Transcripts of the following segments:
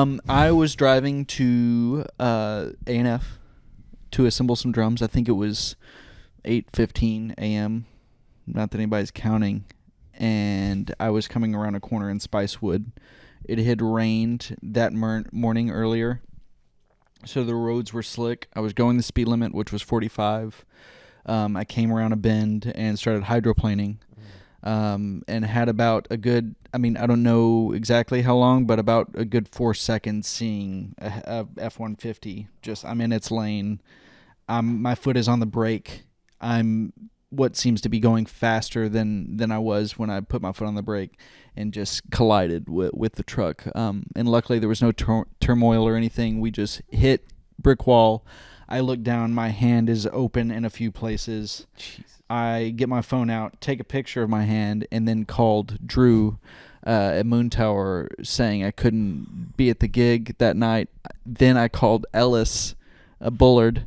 I was driving to A&F to assemble some drums. I think it was 8:15 a.m. Not that anybody's counting. And I was coming around a corner in Spicewood. It had rained that morning earlier, so the roads were slick. I was going the speed limit, which was 45. I came around a bend and started hydroplaning. And had about a good, I don't know exactly how long, but about a good 4 seconds seeing a F-150. I'm in its lane. My foot is on the brake. I'm what seems to be going faster than I was when I put my foot on the brake and just collided with the truck. And luckily there was no turmoil or anything. We just hit brick wall. I look down, my hand is open in a few places. Jeez. I get my phone out, take a picture of my hand, and then called Drew at Moon Tower saying I couldn't be at the gig that night. Then I called Ellis Bullard.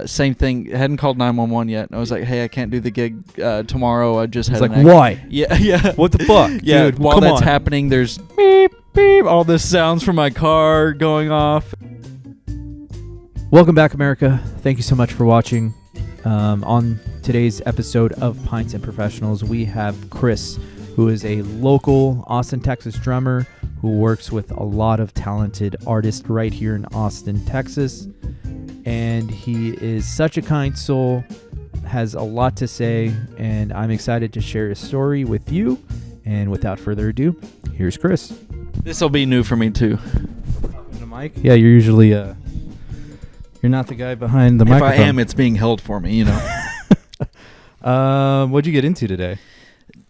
Same thing. I hadn't called 911 yet. I was like, hey, I can't do the gig tomorrow. I just had why? Yeah. What the fuck? Yeah, dude, while that's happening, there's beep, beep, all this sounds from my car going off. Welcome back, America. Thank you so much for watching. On today's episode of Pints and Professionals, we have Chris, who is a local Austin, Texas drummer who works with a lot of talented artists right here in Austin, Texas. And he is such a kind soul, has a lot to say, and I'm excited to share his story with you. And without further ado, here's Chris. This will be new for me, too. Talking to Mike? Yeah, you're usually... You're not the guy behind the microphone. If I am, it's being held for me, you know. What'd you get into today?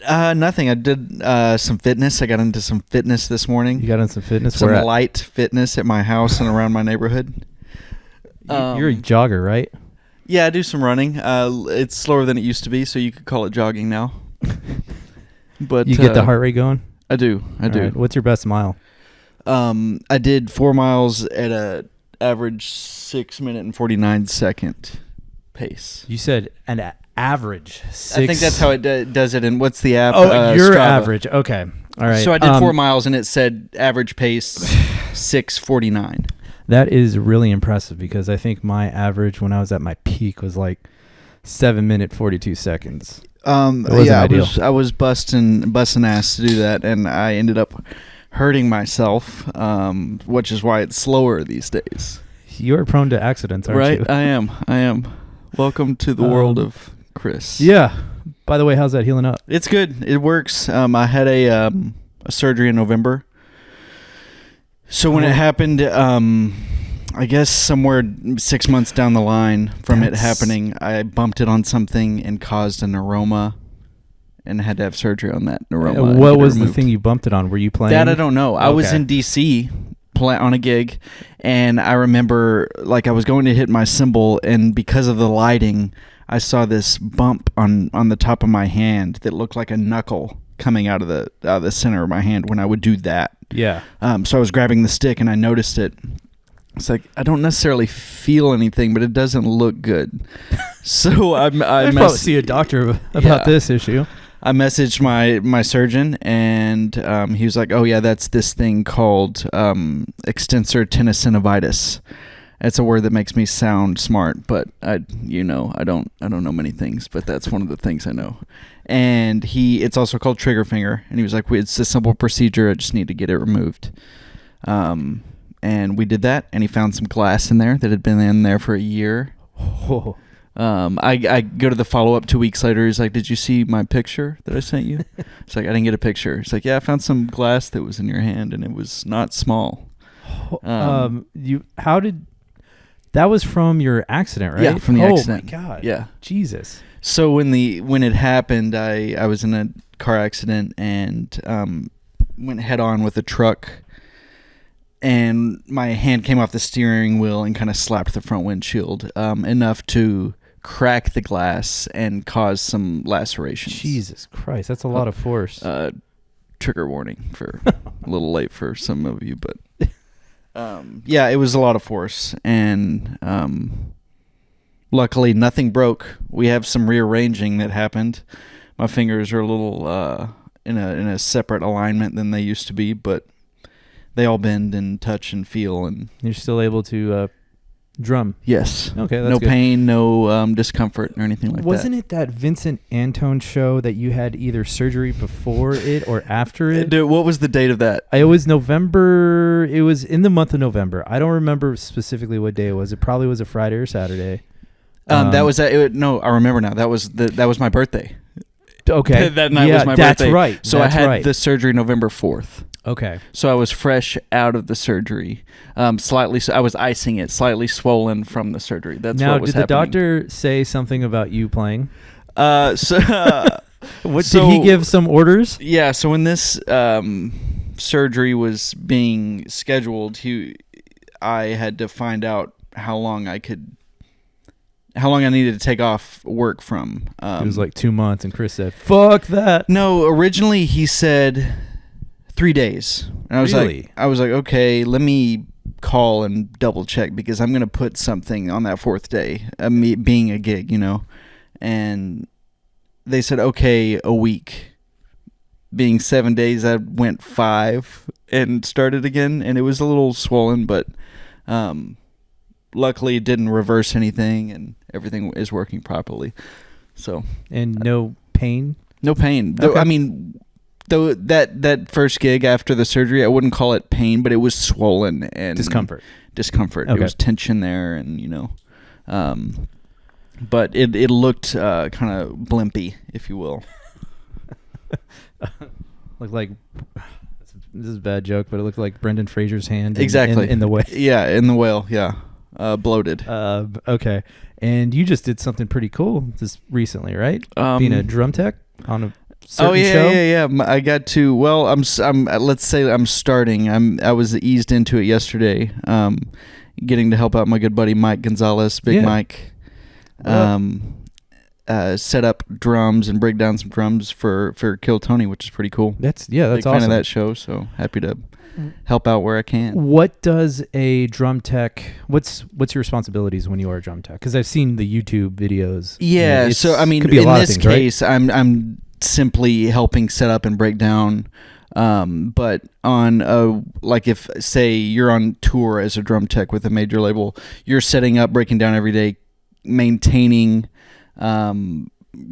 Nothing. I did some fitness. I got into some fitness this morning. You got into some fitness? Some light fitness at my house and around my neighborhood. You're a jogger, right? Yeah, I do some running. It's slower than it used to be, so you could call it jogging now. But you get the heart rate going? I do. Right. What's your best mile? I did 4 miles at a average 6 minute and 49 second pace. You said an average. I think that's how it does it. And what's the app? Oh, your Strava. Average. Okay. All right. So I did 4 miles and it said average pace 6:49. That is really impressive because I think my average when I was at my peak was like 7 minute 42 seconds. I was busting ass to do that, and I ended up hurting myself, which is why it's slower these days. You're prone to accidents, aren't you? Right, I am. Welcome to the world of Chris. Yeah. By the way, how's that healing up? It's good. It works. I had a surgery in November. So when it happened, I guess somewhere 6 months down the line from it happening, I bumped it on something and caused a neuroma. And had to have surgery on that neuroma. What was the thing you bumped it on? Were you playing? That I don't know. I was in D.C. On a gig, and I remember I was going to hit my cymbal, and because of the lighting, I saw this bump on the top of my hand that looked like a knuckle coming out of the center of my hand when I would do that. Yeah. So I was grabbing the stick, and I noticed it. It's like, I don't necessarily feel anything, but it doesn't look good. So I probably see a doctor about this issue. I messaged my surgeon, and he was like, "Oh yeah, that's this thing called extensor tenosynovitis. It's a word that makes me sound smart, but I don't know many things, but that's one of the things I know." And it's also called trigger finger, and he was like, "It's a simple procedure. I just need to get it removed." And we did that, and he found some glass in there that had been in there for a year. Oh. I go to the follow-up 2 weeks later. He's like, did you see my picture that I sent you? It's like, I didn't get a picture. It's like, yeah, I found some glass that was in your hand, and it was not small. That was from your accident, right? Yeah, from the accident. Oh, my God. Yeah. Jesus. So when it happened, I was in a car accident and went head-on with a truck, and my hand came off the steering wheel and kind of slapped the front windshield enough to crack the glass and cause some lacerations. Jesus Christ, that's a lot of force. Trigger warning for a little late for some of you, but yeah, it was a lot of force, and luckily nothing broke. We have some rearranging that happened. My fingers are a little in a separate alignment than they used to be, but they all bend and touch and feel, and You're still able to drum. yes. Okay, that's no good. pain, no discomfort or anything like Wasn't that. it that Vincent Antone show that you had either surgery before it or after it? Dude, what was the date of that? It was November. It was in the month of November. I don't remember specifically what day it was. It probably was a Friday or Saturday. That was no, I remember now. That was my birthday. Okay. That night was my that's birthday. right. So that's I had right. the surgery November 4th. Okay. So I was fresh out of the surgery, slightly. I was icing it, slightly swollen from the surgery. That's Now, what was did the happening. doctor say something about you playing? So What So- did he give some orders? yeah. So when this surgery was being scheduled, I had to find out how long I needed to take off work from. It was like 2 months, and Chris said, "Fuck that." No, originally he said 3 days. And I was Really? like, okay, let me call and double check because I'm going to put something on that 4th day, me being a gig, And they said, okay, a week. Being 7 days, I went 5 and started again, and it was a little swollen, but luckily it didn't reverse anything, and everything is working properly. So And no pain. no pain. Okay. I mean, though that first gig after the surgery, I wouldn't call it pain, but it was swollen and Discomfort. Discomfort. Okay. There was tension there, and but it looked kind of blimpy, if you will. Looked like this is a bad joke, but it looked like Brendan Fraser's hand Exactly. in the way. Yeah, in the whale. Yeah, bloated. Okay. And you just did something pretty cool just recently, right? Um, Being a drum tech on a certain Oh yeah, show. yeah. I got to. Well, I'm. Let's say I'm starting. I was eased into it yesterday. Getting to help out my good buddy Mike Gonzalez, Big Yeah. Mike. Set up drums and break down some drums for Kill Tony, which is pretty cool. That's Big awesome. fan of that show, so happy to help out where I can. What does a drum tech? What's your responsibilities when you are a drum tech? Because I've seen the YouTube videos. Yeah, and so I mean, could be a in lot of this things, right? case, I'm simply helping set up and break down. But on like if say you're on tour as a drum tech with a major label, you're setting up, breaking down every day, maintaining,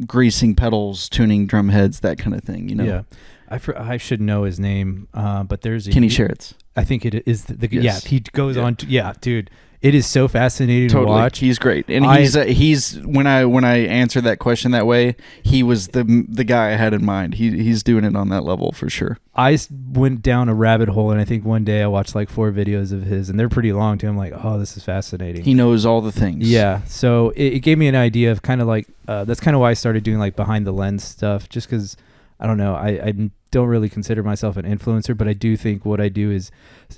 greasing pedals, tuning drum heads, that kind of thing. Yeah, I should know his name, but there's a Kenny Sherritt's. I think it is Yes. yeah. He goes Yeah. on. Dude, it is so fascinating Totally, to watch. he's great, and he's when I answered that question that way, he was the guy I had in mind. He's doing it on that level for sure. I went down a rabbit hole, and I think one day I watched like 4 videos of his, and they're pretty long too. I'm like, oh, this is fascinating. He knows all the things. Yeah, so it gave me an idea of kind of like that's kind of why I started doing like behind the lens stuff, just because I don't know, I don't really consider myself an influencer, but I do think what I do is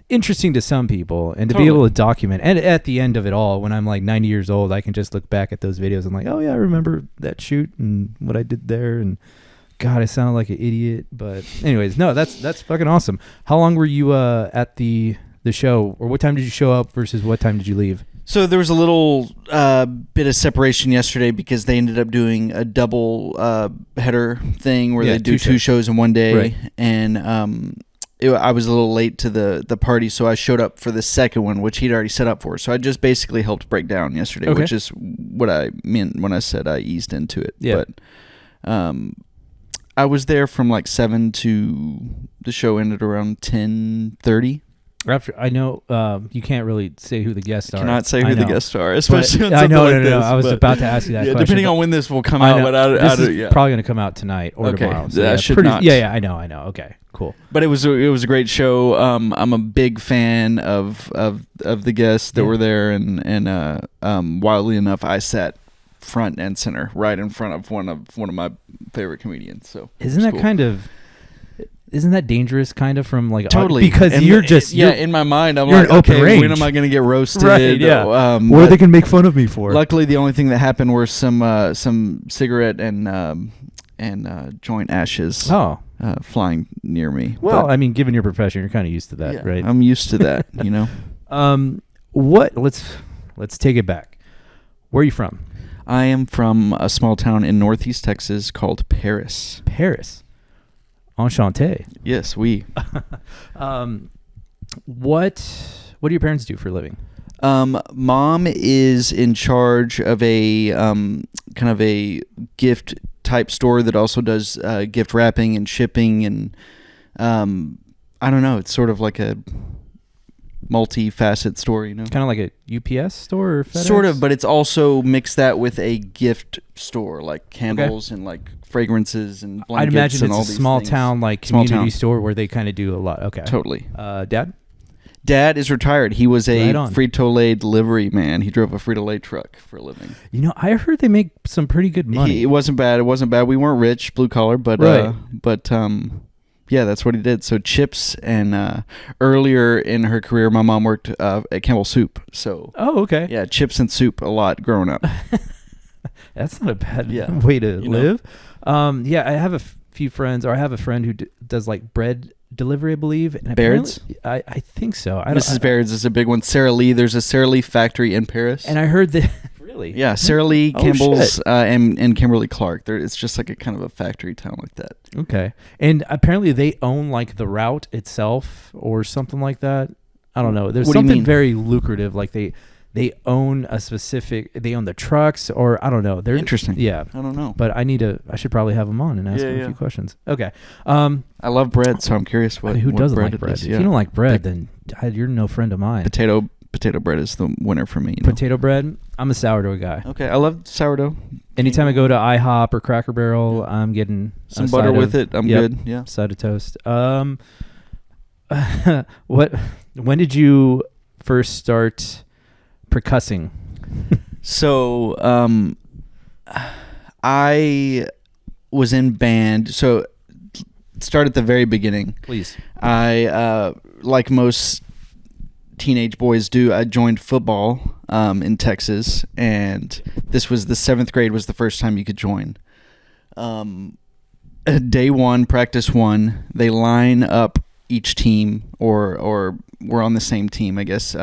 interesting to some people, and to be able to document. And at the end of it all, when I'm like 90 years old, I can just look back at those videos and like, oh yeah, I remember that shoot and what I did there, and God, I sounded like an idiot. But anyways, no, that's fucking awesome. How long were you at the show, or what time did you show up versus what time did you leave? So there was a little bit of separation yesterday because they ended up doing a double header thing where they do 2 shows in one day, Right. and I was a little late to the party, so I showed up for the second one, which he'd already set up for. So I just basically helped break down yesterday, Okay. which is what I meant when I said I eased into it. Yeah. But I was there from like 7 to the show ended around 10:30. After I know you can't really say who the guests are. Cannot say I who the know. guests are, especially But on I something know, like no. this. I was but- about to ask you that question. depending but on when this will come I out, know. but This is probably going to come out tonight or Okay, tomorrow. that should pretty, not. Yeah, I know. Okay, cool. But it was a great show. I'm a big fan of the guests that were there, and wildly enough, I sat front and center, right in front of one of my favorite comedians. So Isn't that dangerous? Kind of from like Totally, because and you're just in my mind I'm you're like, an open okay, range. when am I going to get roasted? Right, yeah. What are they can make fun of me for? Luckily, the only thing that happened were some cigarette and joint ashes. Flying near me. Well, But, I mean, given your profession, you're kind of used to that, yeah, right? I'm used to that, you know. Let's take it back. Where are you from? I am from a small town in northeast Texas called Paris. Paris. Enchanté. Yes, we. What do your parents do for a living? Mom is in charge of a kind of a gift type store that also does gift wrapping and shipping, and I don't know. It's sort of like a multi-facet store, you know. Kind of like a UPS store or FedEx? Sort of, but it's also mixed that with a gift store, like candles and like fragrances and blankets. I'd imagine and it's all a these small things. town, like Small community town. store where they kind of do a lot. Okay. Totally. Dad? Dad is retired. He was a Right on. Frito-Lay delivery man. He drove a Frito-Lay truck for a living. You know, I heard they make some pretty good money. It wasn't bad. It wasn't bad. We weren't rich, blue collar, but Right. yeah, that's what he did. So chips, and earlier in her career, my mom worked at Campbell Soup. So Oh, okay. yeah, chips and soup a lot growing up. That's not a bad Yeah. way to You know. live. Yeah, I have a few friends, or I have a friend who does like bread delivery, I believe. And Baird's? apparently- I think so. Mrs. Baird's is a big one. Sara Lee, there's a Sara Lee factory in Paris. And I heard that. Really? Yeah, Sara Lee, Oh, Campbell's, shit. and Kimberly Clark. It's just like a kind of a factory town like that. Okay. And apparently they own like the route itself or something like that. I don't know. There's What do you something mean? very lucrative. Like they own they own the trucks, or I don't know. They're Interesting. Yeah. I don't know. But I should probably have them on and ask Yeah, them a yeah. few questions. Okay. I love bread, so I'm curious I mean, who what doesn't bread like it bread? is. If Yeah. you don't like bread, then you're no friend of mine. Potato bread is the winner for me. You know? Potato bread. I'm a sourdough guy. Okay, I love sourdough. Anytime I go to IHOP or Cracker Barrel, I'm getting Some a butter side with of- it. I'm Yep. good. Yeah. Side of toast. When did you first start percussing? So, I was in band. So, start at the very beginning. Please. I, like most teenage boys do, I joined football in Texas, and this was the 7th grade was the first time you could join. Day one, practice one, they line up each team, or we're on the same team, I guess.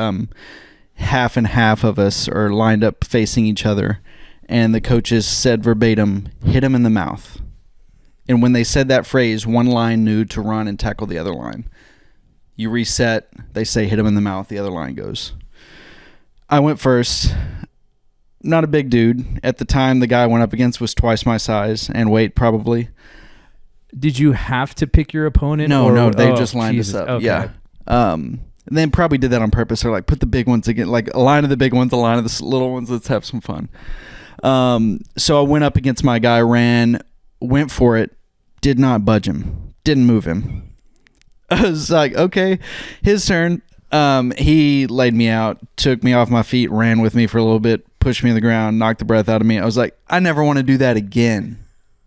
Half and half of us are lined up facing each other, and the coaches said verbatim, "Hit him in the mouth." And when they said that phrase, one line knew to run and tackle the other line. You reset, they say hit him in the mouth, the other line goes. I went first. Not a big dude. At the time, the guy I went up against was twice my size and weight, probably. Did you have to pick your opponent? No, they oh, just lined Jesus. us up. Okay. Yeah. And then probably did that on purpose. They're like, put the big ones again, like a line of the big ones, a line of the little ones. Let's have some fun. So I went up against my guy, went for it, did not budge him, didn't move him. I was like, okay, his turn. He laid me out, took me off my feet, ran with me for a little bit, pushed me on the ground, knocked the breath out of me. I was like, I never want to do that again.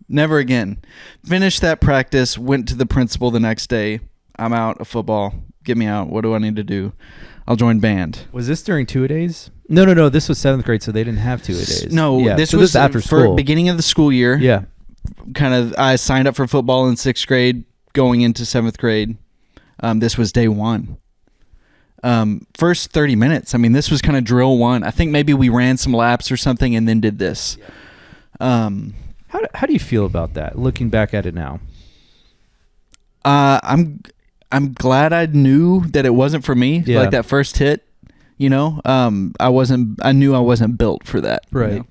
Never again. Finished that practice, went to the principal the next day. I'm out of football. Get me out. What do I need to do? I'll join band. Was this during 2-a-days? No. This was 7th grade, so they didn't have 2-a-days. No, Yeah, this so was after for school. beginning of the school year. Yeah. Kind of, I signed up for football in 6th grade, going into 7th grade. This was day one. First 30 minutes. I mean, this was kind of drill one. I think maybe we ran some laps or something and then did this. How do you feel about that, looking back at it now? I'm glad I knew that it wasn't for me. Yeah. Like that first hit, you know. I knew I wasn't built for that. you Right. know?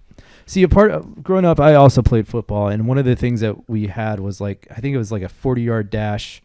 See, growing up, I also played football, and one of the things that we had was like, I think it was like a 40-yard dash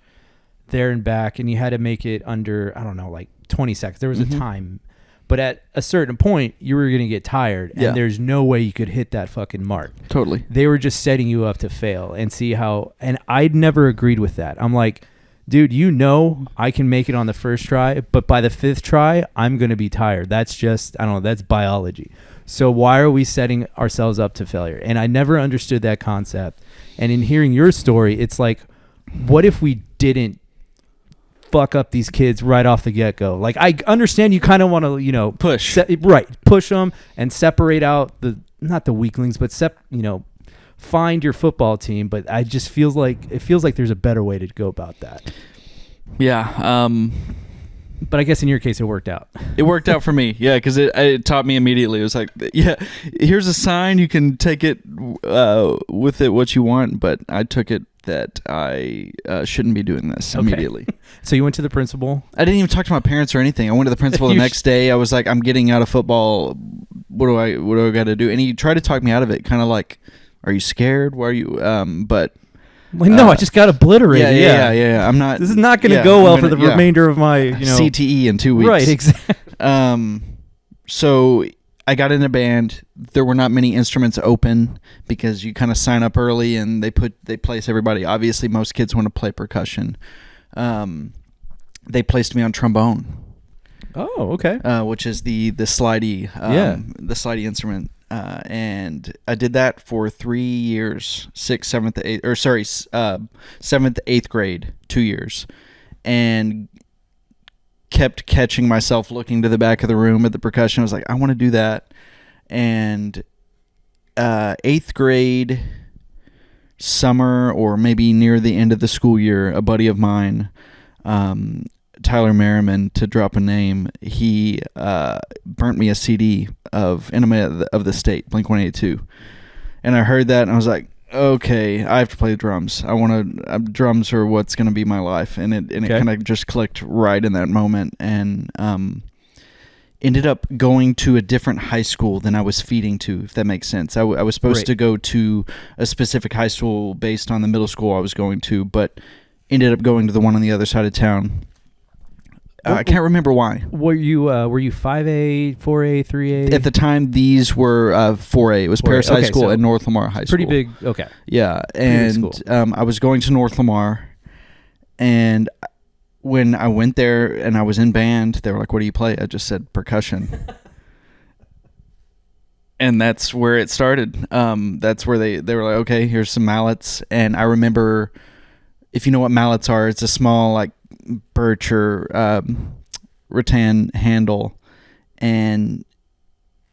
there and back, and you had to make it under, I don't know, like 20 seconds. There was a time, but at a certain point, you were going to get tired, and Yeah. there's no way you could hit that fucking mark. Totally. They were just setting you up to fail and see how, and I'd never agreed with that. I'm like, dude, you know I can make it on the first try, but by the 5th try, I'm going to be tired. That's just, I don't know, that's biology. So why are we setting ourselves up to failure? And I never understood that concept. And in hearing your story, it's like, what if we didn't fuck up these kids right off the get-go? Like, I understand you kind of want to, Push. push them and separate out not the weaklings, but find your football team. But it feels like there's a better way to go about that. Yeah. But I guess in your case, it worked out. It worked out for me. Yeah, because it taught me immediately. It was like, yeah, here's a sign. You can take it with it what you want. But I took it that I shouldn't be doing this immediately. So you went to the principal? I didn't even talk to my parents or anything. I went to the principal the next day. I was like, I'm getting out of football. What do I got to do? And he tried to talk me out of it, kind of like, are you scared? Why are you? But no, I just got obliterated. Yeah. I'm not. This is not going to go well for the remainder of my CTE in 2 weeks. Right, exactly. So I got in a band. There were not many instruments open because you kind of sign up early and they place everybody. Obviously, most kids want to play percussion. They placed me on trombone. Oh, okay. Which is the slidey the slidey instrument. And I did that for 3 years, 7th, 8th grade, 2 years, and kept catching myself looking to the back of the room at the percussion. I was like, I want to do that. And 8th grade summer, or maybe near the end of the school year, a buddy of mine, Tyler Merriman, to drop a name, he burnt me a CD of Enema of the State, Blink-182, and I heard that and I was like, okay, I have to play drums. I want to. Drums are what's going to be my life, and it kind of just clicked right in that moment, and ended up going to a different high school than I was feeding to, if that makes sense. I was supposed to go to a specific high school based on the middle school I was going to, but ended up going to the one on the other side of town. I can't remember why. Were you 5A, 4A, 3A? At the time, these were 4A. It was 4A. Paris High School and North Lamar High School. Pretty big. Okay. Yeah, and I was going to North Lamar, and when I went there and I was in band, they were like, "What do you play?" I just said percussion. And that's where it started. That's where they were like, "Okay, here's some mallets." And I remember, if you know what mallets are, it's a small like birch or rattan handle, and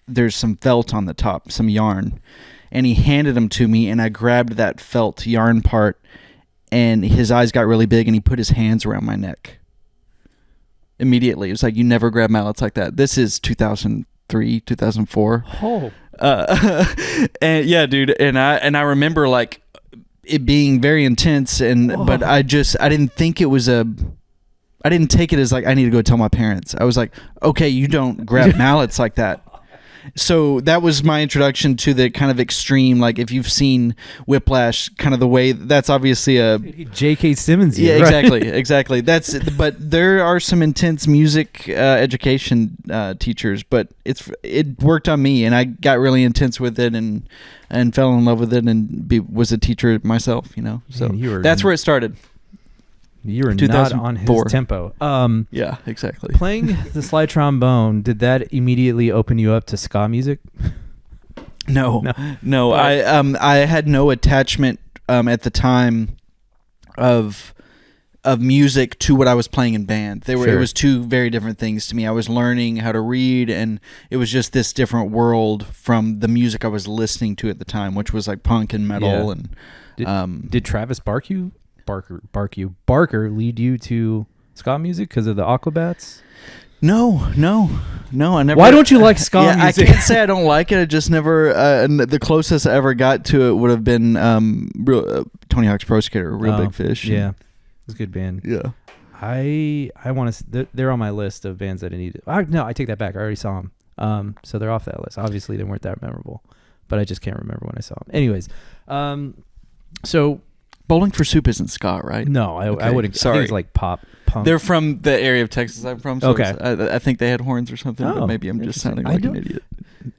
there's some felt on the top, some yarn, and he handed them to me, and I grabbed that felt yarn part, and his eyes got really big, and he put his hands around my neck immediately. It was like, you never grab mallets like that. This is 2003, 2004. Oh. And yeah, dude, and I remember like it being very intense, but I didn't think it was I didn't take it as like, I need to go tell my parents. I was like, okay, you don't grab mallets like that. So that was my introduction to the kind of extreme, like if you've seen Whiplash, kind of the way, that's obviously a J.K. Simmons. Yeah, right? exactly. But there are some intense music education teachers, but it worked on me, and I got really intense with it and fell in love with it, and was a teacher myself, So that's where it started. You were not on his tempo. Yeah, exactly. Playing the slide trombone, did that immediately open you up to ska music? No. I had no attachment at the time of music to what I was playing in band. It was two very different things to me. I was learning how to read, and it was just this different world from the music I was listening to at the time, which was like punk and metal. Yeah. And did Travis Barker lead you to ska music because of the Aquabats? No, I never. Why don't you like ska music? I can't say I don't like it. I just never. The closest I ever got to it would have been Tony Hawk's Pro Skater, Real Big Fish. Yeah, it's a good band. Yeah, I want to. They're on my list of bands that I need. No, I take that back. I already saw them. So they're off that list. Obviously, they weren't that memorable, but I just can't remember when I saw them. Anyways, so. Bowling for Soup isn't ska, right? No, I wouldn't. Sorry. I think it's like pop punk. They're from the area of Texas I'm from. So okay. I think they had horns or something, but maybe I'm just sounding like an idiot.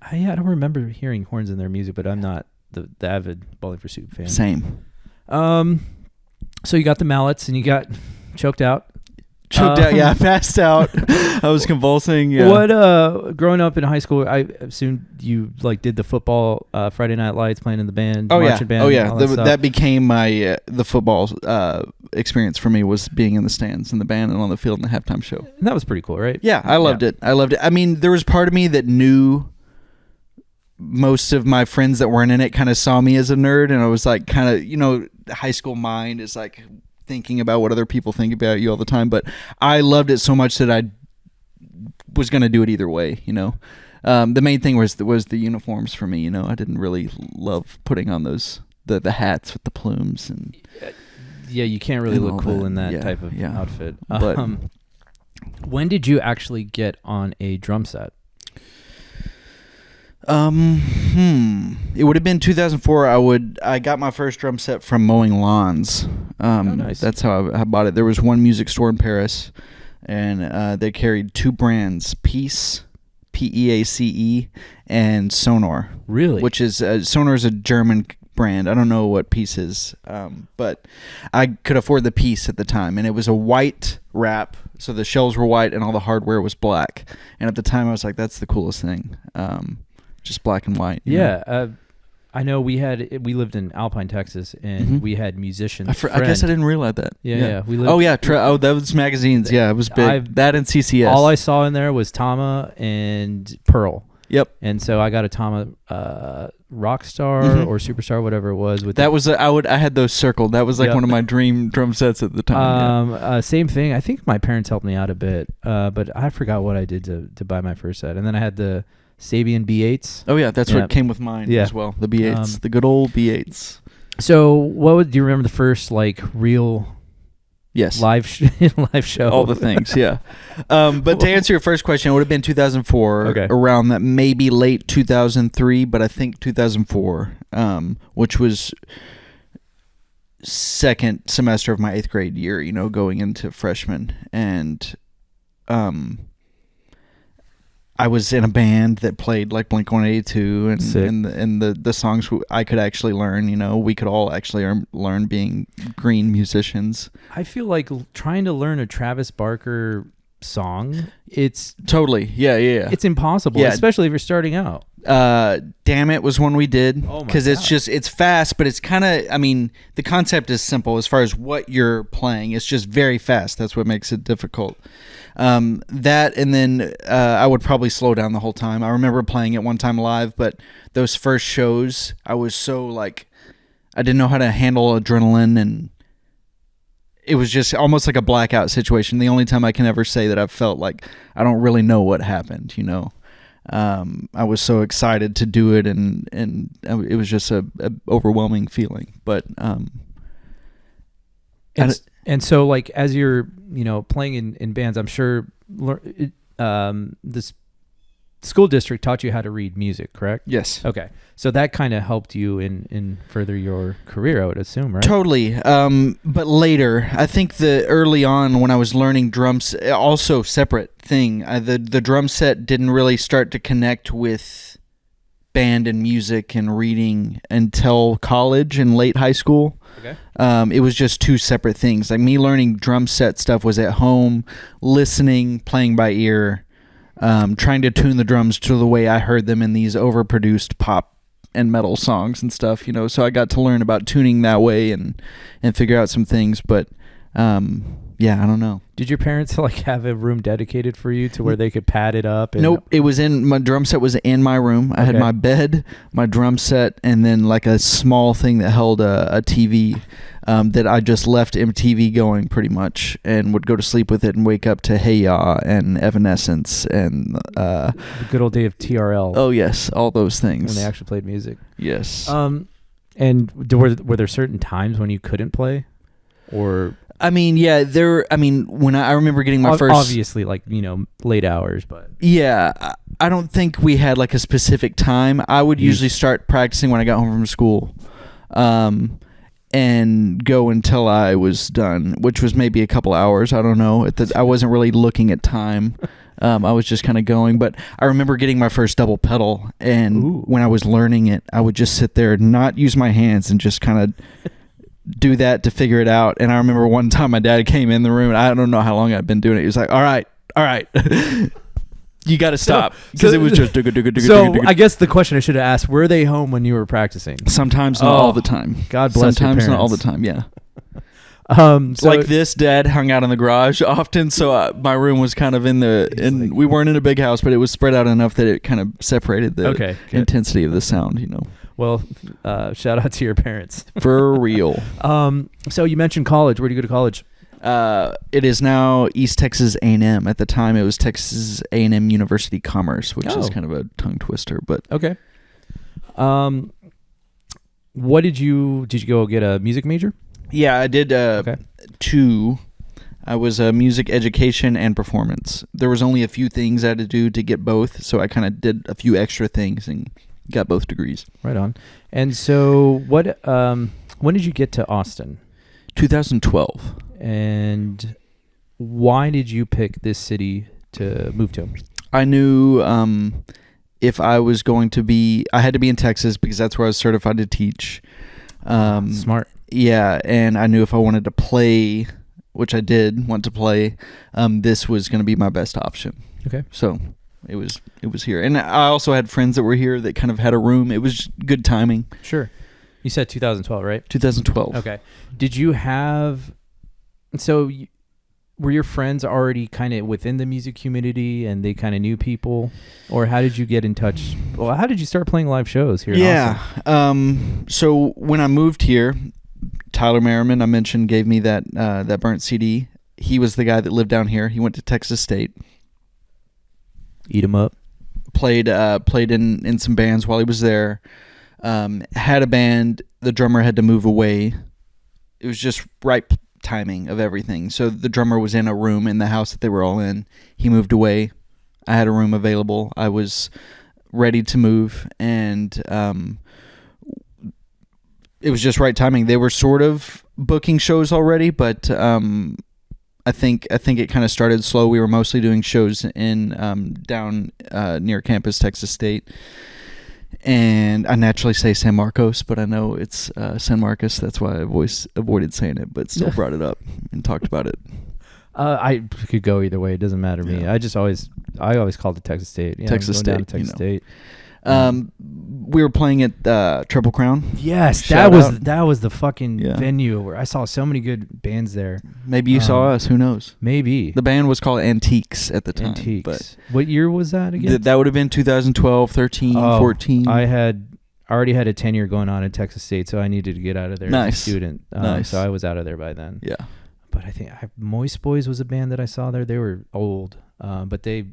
I don't remember hearing horns in their music, but I'm not the avid Bowling for Soup fan. Same. So you got the mallets and you got choked out. I passed out. I was convulsing. Yeah. What growing up in high school, I assume you like did the football Friday Night Lights, playing in the band, marching band. Oh yeah, that became my the football experience for me, was being in the stands in the band and on the field in the halftime show. And that was pretty cool, right? Yeah, I loved it. I mean, there was part of me that knew most of my friends that weren't in it kind of saw me as a nerd, and I was like, kind of, high school mind is like thinking about what other people think about you all the time, but I loved it so much that I was going to do it either way. The main thing was the uniforms for me. I didn't really love putting on those the hats with the plumes, and Yeah, you can't really and look all cool that. in that Yeah, type of yeah. outfit. But When did you actually get on a drum set? It would have been 2004. I got my first drum set from mowing lawns. Nice. That's how I bought it. There was one music store in Paris, and they carried two brands: Peace, Peace, and Sonor. Really? Which is Sonor is a German brand. I don't know what Peace is, but I could afford the Peace at the time, and it was a white wrap, so the shells were white and all the hardware was black. And at the time, I was like, "That's the coolest thing." Just black and white. Yeah. I know we lived in Alpine, Texas, and we had musicians. I guess I didn't realize that. Yeah. We lived, oh yeah, that was magazines. Yeah, it was big. That and CCS. All I saw in there was Tama and Pearl. Yep. And so I got a Tama Rockstar or Superstar, whatever it was. I had those circled. That was like one of my dream drum sets at the time. Same thing. I think my parents helped me out a bit, but I forgot what I did to buy my first set. And then I had the Sabian B8s. Oh yeah, that's what came with mine as well. The B8s, the good old B8s. So, do you remember the first real? Yes. Live show. All the things, yeah. But to answer your first question, it would have been 2004, around that, maybe late 2003, but I think 2004, which was second semester of my 8th grade year, going into freshman. And I was in a band that played like Blink-182 and the songs I could actually learn, we could all actually learn being green musicians. I feel like trying to learn a Travis Barker song, it's totally, yeah. It's impossible, especially if you're starting out. Damn It was one we did, because it's fast, but it's kind of, the concept is simple as far as what you're playing. It's just very fast. That's what makes it difficult. That, and then I would probably slow down the whole time. I remember playing it one time live, but those first shows, I was so I didn't know how to handle adrenaline, and it was just almost like a blackout situation. The only time I can ever say that I've felt like I don't really know what happened, I was so excited to do it, and it was just a overwhelming feeling. But and so as you're playing in bands, I'm sure this school district taught you how to read music, correct? Yes. Okay, so that kind of helped you in further your career, I would assume, right? Totally. But later, I think early on when I was learning drums, also separate thing. The drum set didn't really start to connect with band and music and reading until college and late high school. Okay. It was just two separate things. Like me learning drum set stuff was at home, listening, playing by ear, trying to tune the drums to the way I heard them in these overproduced pop and metal songs and stuff, so I got to learn about tuning that way and figure out some things. But yeah, I don't know. Did your parents have a room dedicated for you to where they could pad it up? Nope. It was my drum set was in my room. I had my bed, my drum set, and then a small thing that held a TV that I just left MTV going pretty much, and would go to sleep with it and wake up to Hey Ya and Evanescence and the good old day of TRL. Oh yes, all those things. When they actually played music. Yes. And were there certain times when you couldn't play, or? When I remember getting my first... Obviously, late hours, but... Yeah, I don't think we had, a specific time. I would usually start practicing when I got home from school, and go until I was done, which was maybe a couple hours. I don't know. I wasn't really looking at time. I was just kind of going. But I remember getting my first double pedal, and when I was learning it, I would just sit there and not use my hands and just kind of... do that to figure it out. And I remember one time my dad came in the room, and I don't know how long I'd been doing it. He was like, all right you got to stop, because it was just so I guess the question I should have asked, were they home when you were practicing? Sometimes, not all the time. God bless your parents. Not all the time. Yeah. So this, Dad hung out in the garage often, so my room was kind of we weren't in a big house, but it was spread out enough that it kind of separated the intensity of the sound, Well, shout out to your parents. For real. So you mentioned college. Where do you go to college? It is now East Texas A&M. At the time, it was Texas A&M University Commerce, which is kind of a tongue twister. But okay. What did you go get a music major? Yeah, I did Okay. 2. I was music education and performance. There was only a few things I had to do to get both, so I kind of did a few extra things and got both degrees. Right on. And so what when did you get to Austin? 2012. And why did you pick this city to move to? I knew if I was going to be, I had to be in Texas because that's where I was certified to teach. Smart. Yeah, and I knew if I wanted to play, which I did want to play, this was going to be my best option. Okay. So it was here, and I also had friends that were here that kind of had a room. It was good timing. Sure. You said 2012, right? 2012. Okay. Did you have? So were your friends already kind of within the music community, and they kind of knew people, or how did you get in touch? Well, how did you start playing live shows here? Yeah. In Austin? So when I moved here, Tyler Merriman, I mentioned, gave me that burnt CD. He was the guy that lived down here. He went to Texas State. Eat 'em up. Played in some bands while he was there. Had a band. The drummer had to move away. It was just right timing of everything. So the drummer was in a room in the house that they were all in. He moved away. I had a room available. I was ready to move, and it was just right timing. They were sort of booking shows already, but I think it kind of started slow. We were mostly doing shows in down near campus, Texas State. And I naturally say San Marcos, but I know it's San Marcos. That's why I avoided saying it, but still brought it up and talked about it. I could go either way. It doesn't matter to me. Yeah. I always called it Texas State. Yeah, Texas I'm going State, down to Texas State. We were playing at Triple Crown. Yes, Shout out. that was the fucking Yeah. venue where I saw so many good bands there. Maybe you saw us. Who knows? Maybe The band was called Antiques at the time. Antiques. But What year was that again? that would have been 2012, 13, 14. I already had a tenure going on at Texas State, so I needed to get out of there as a Nice. student. Nice. So I was out of there by then. Yeah. But I think Moist Boys was a band that I saw there. They were old, but they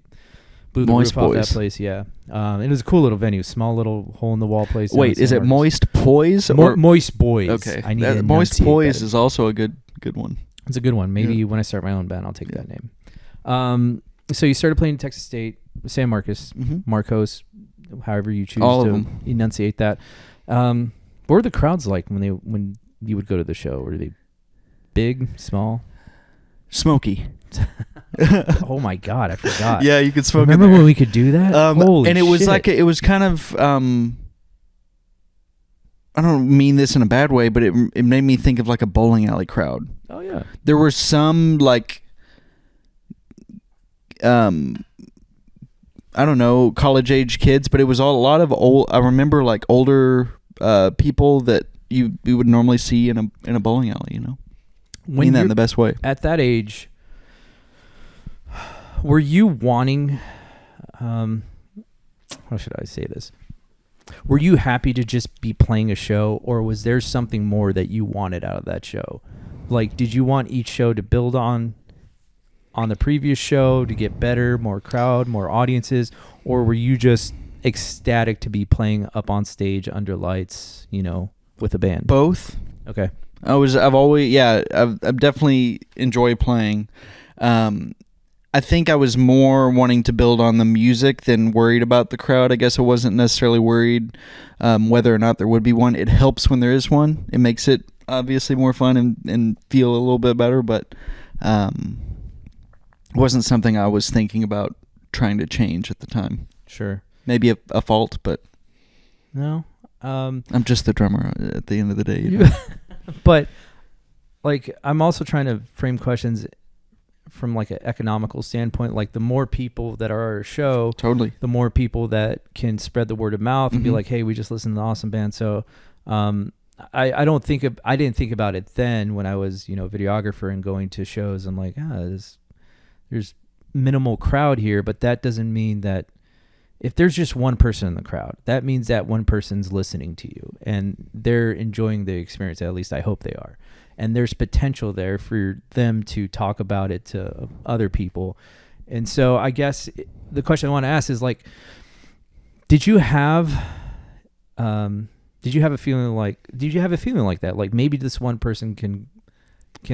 blew the Moist roof off Boys. that place. Yeah, it was a cool little venue, small little hole in the wall place. Wait, is it Moist Poise? Moist Boys? Okay. I need That- to Moist enunciate Poise that. is also a good one. It's a good one. Maybe Yeah. when I start my own band, I'll take that name. So you started playing in Texas State, San Marcos, Mm-hmm. Marcos, however you choose All of to them. enunciate that. What were the crowds like when you would go to the show? Were they big, small? Smoky. Oh my God, I forgot. Yeah, you could smoke. Remember when we could do that? Holy and it was shit. like it was kind of I don't mean this in a bad way, but it made me think of like a bowling alley crowd. Oh yeah. There were some like I don't know, college age kids, but it was a lot of old. I remember like older people that you would normally see in a bowling alley. You know, mean that in the best way. At that age, were you wanting? How should I say this? Were you happy to just be playing a show, or was there something more that you wanted out of that show? Like, did you want each show to build on the previous show, to get better, more crowd, more audiences, or were you just ecstatic to be playing up on stage under lights, with a band? Both. Okay. I've definitely enjoyed playing. I think I was more wanting to build on the music than worried about the crowd. I guess I wasn't necessarily worried whether or not there would be one. It helps when there is one. It makes it obviously more fun and feel a little bit better, but it wasn't something I was thinking about trying to change at the time. Sure. Maybe a fault, but No. I'm just the drummer at the end of the day. You know? But like, I'm also trying to frame questions from like an economical standpoint. Like, the more people that are at our show, Totally. the more people that can spread the word of mouth and be Mhm. like, hey, we just listened to the awesome band. So I didn't think about it then when I was, videographer and going to shows. I'm like, there's minimal crowd here, but that doesn't mean that if there's just one person in the crowd, that means that one person's listening to you and they're enjoying the experience. At least I hope they are. And there's potential there for them to talk about it to other people. And so I guess the question I want to ask is, like, did you have Did you have a feeling like that? Like maybe this one person can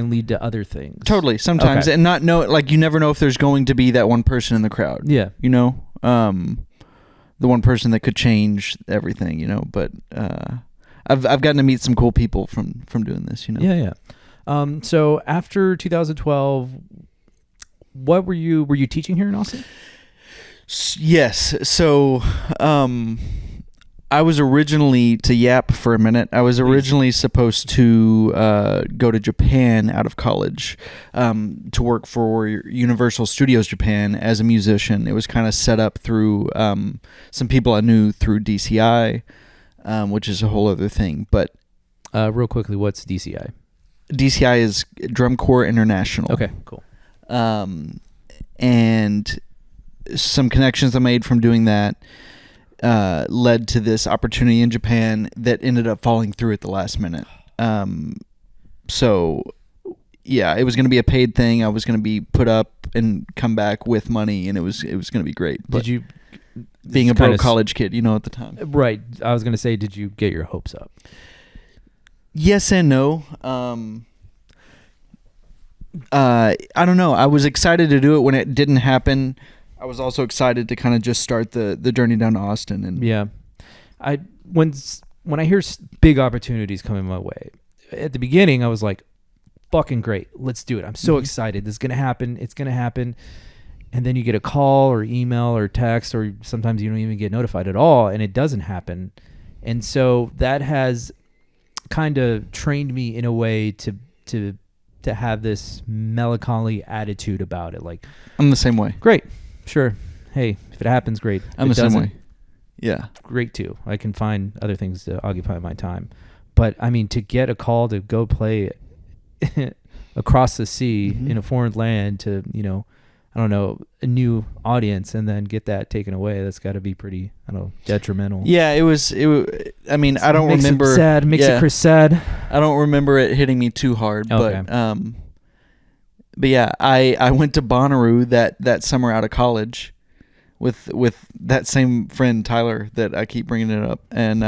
lead to other things. Totally. Sometimes, Okay. and not know, like you never know if there's going to be that one person in the crowd. Yeah. You know, the one person that could change everything. You know, but I've gotten to meet some cool people from doing this. You know. Yeah. So after 2012, what were you teaching here in Austin? Yes. So, I was originally, to yap for a minute, I was originally supposed to go to Japan out of college to work for Universal Studios Japan as a musician. It was kind of set up through some people I knew through DCI, which is a whole other thing. But real quickly, what's DCI? DCI is Drum Corps International. Okay, cool. And some connections I made from doing that led to this opportunity in Japan that ended up falling through at the last minute. So yeah, it was going to be a paid thing. I was going to be put up and come back with money, and it was going to be great. But Did you, being a broke college kid, you know, at the time. Right. I was going to say, did you get your hopes up? Yes and no. I don't know. I was excited to do it when it didn't happen. I was also excited to kind of just start the journey down to Austin. And yeah, when I hear big opportunities coming my way, at the beginning I was like, fucking great, let's do it. I'm so excited. This is gonna happen. It's gonna happen. And then you get a call or email or text, or sometimes you don't even get notified at all, and it doesn't happen. And so that has kind of trained me in a way to have this melancholy attitude about it. Like, I'm the same way. Great. Sure. Hey, if it happens, great. I'm the same way. Yeah. Great too. I can find other things to occupy my time. But I mean, to get a call to go play across the sea in a foreign land to, you know, I don't know, a new audience, and then get that taken away, that's got to be pretty, I don't know, detrimental. Yeah, it was I mean, I don't remember. Makes it Chris sad. I don't remember it hitting me too hard, okay. But yeah, I went to Bonnaroo that summer out of college with that same friend Tyler that I keep bringing it up, and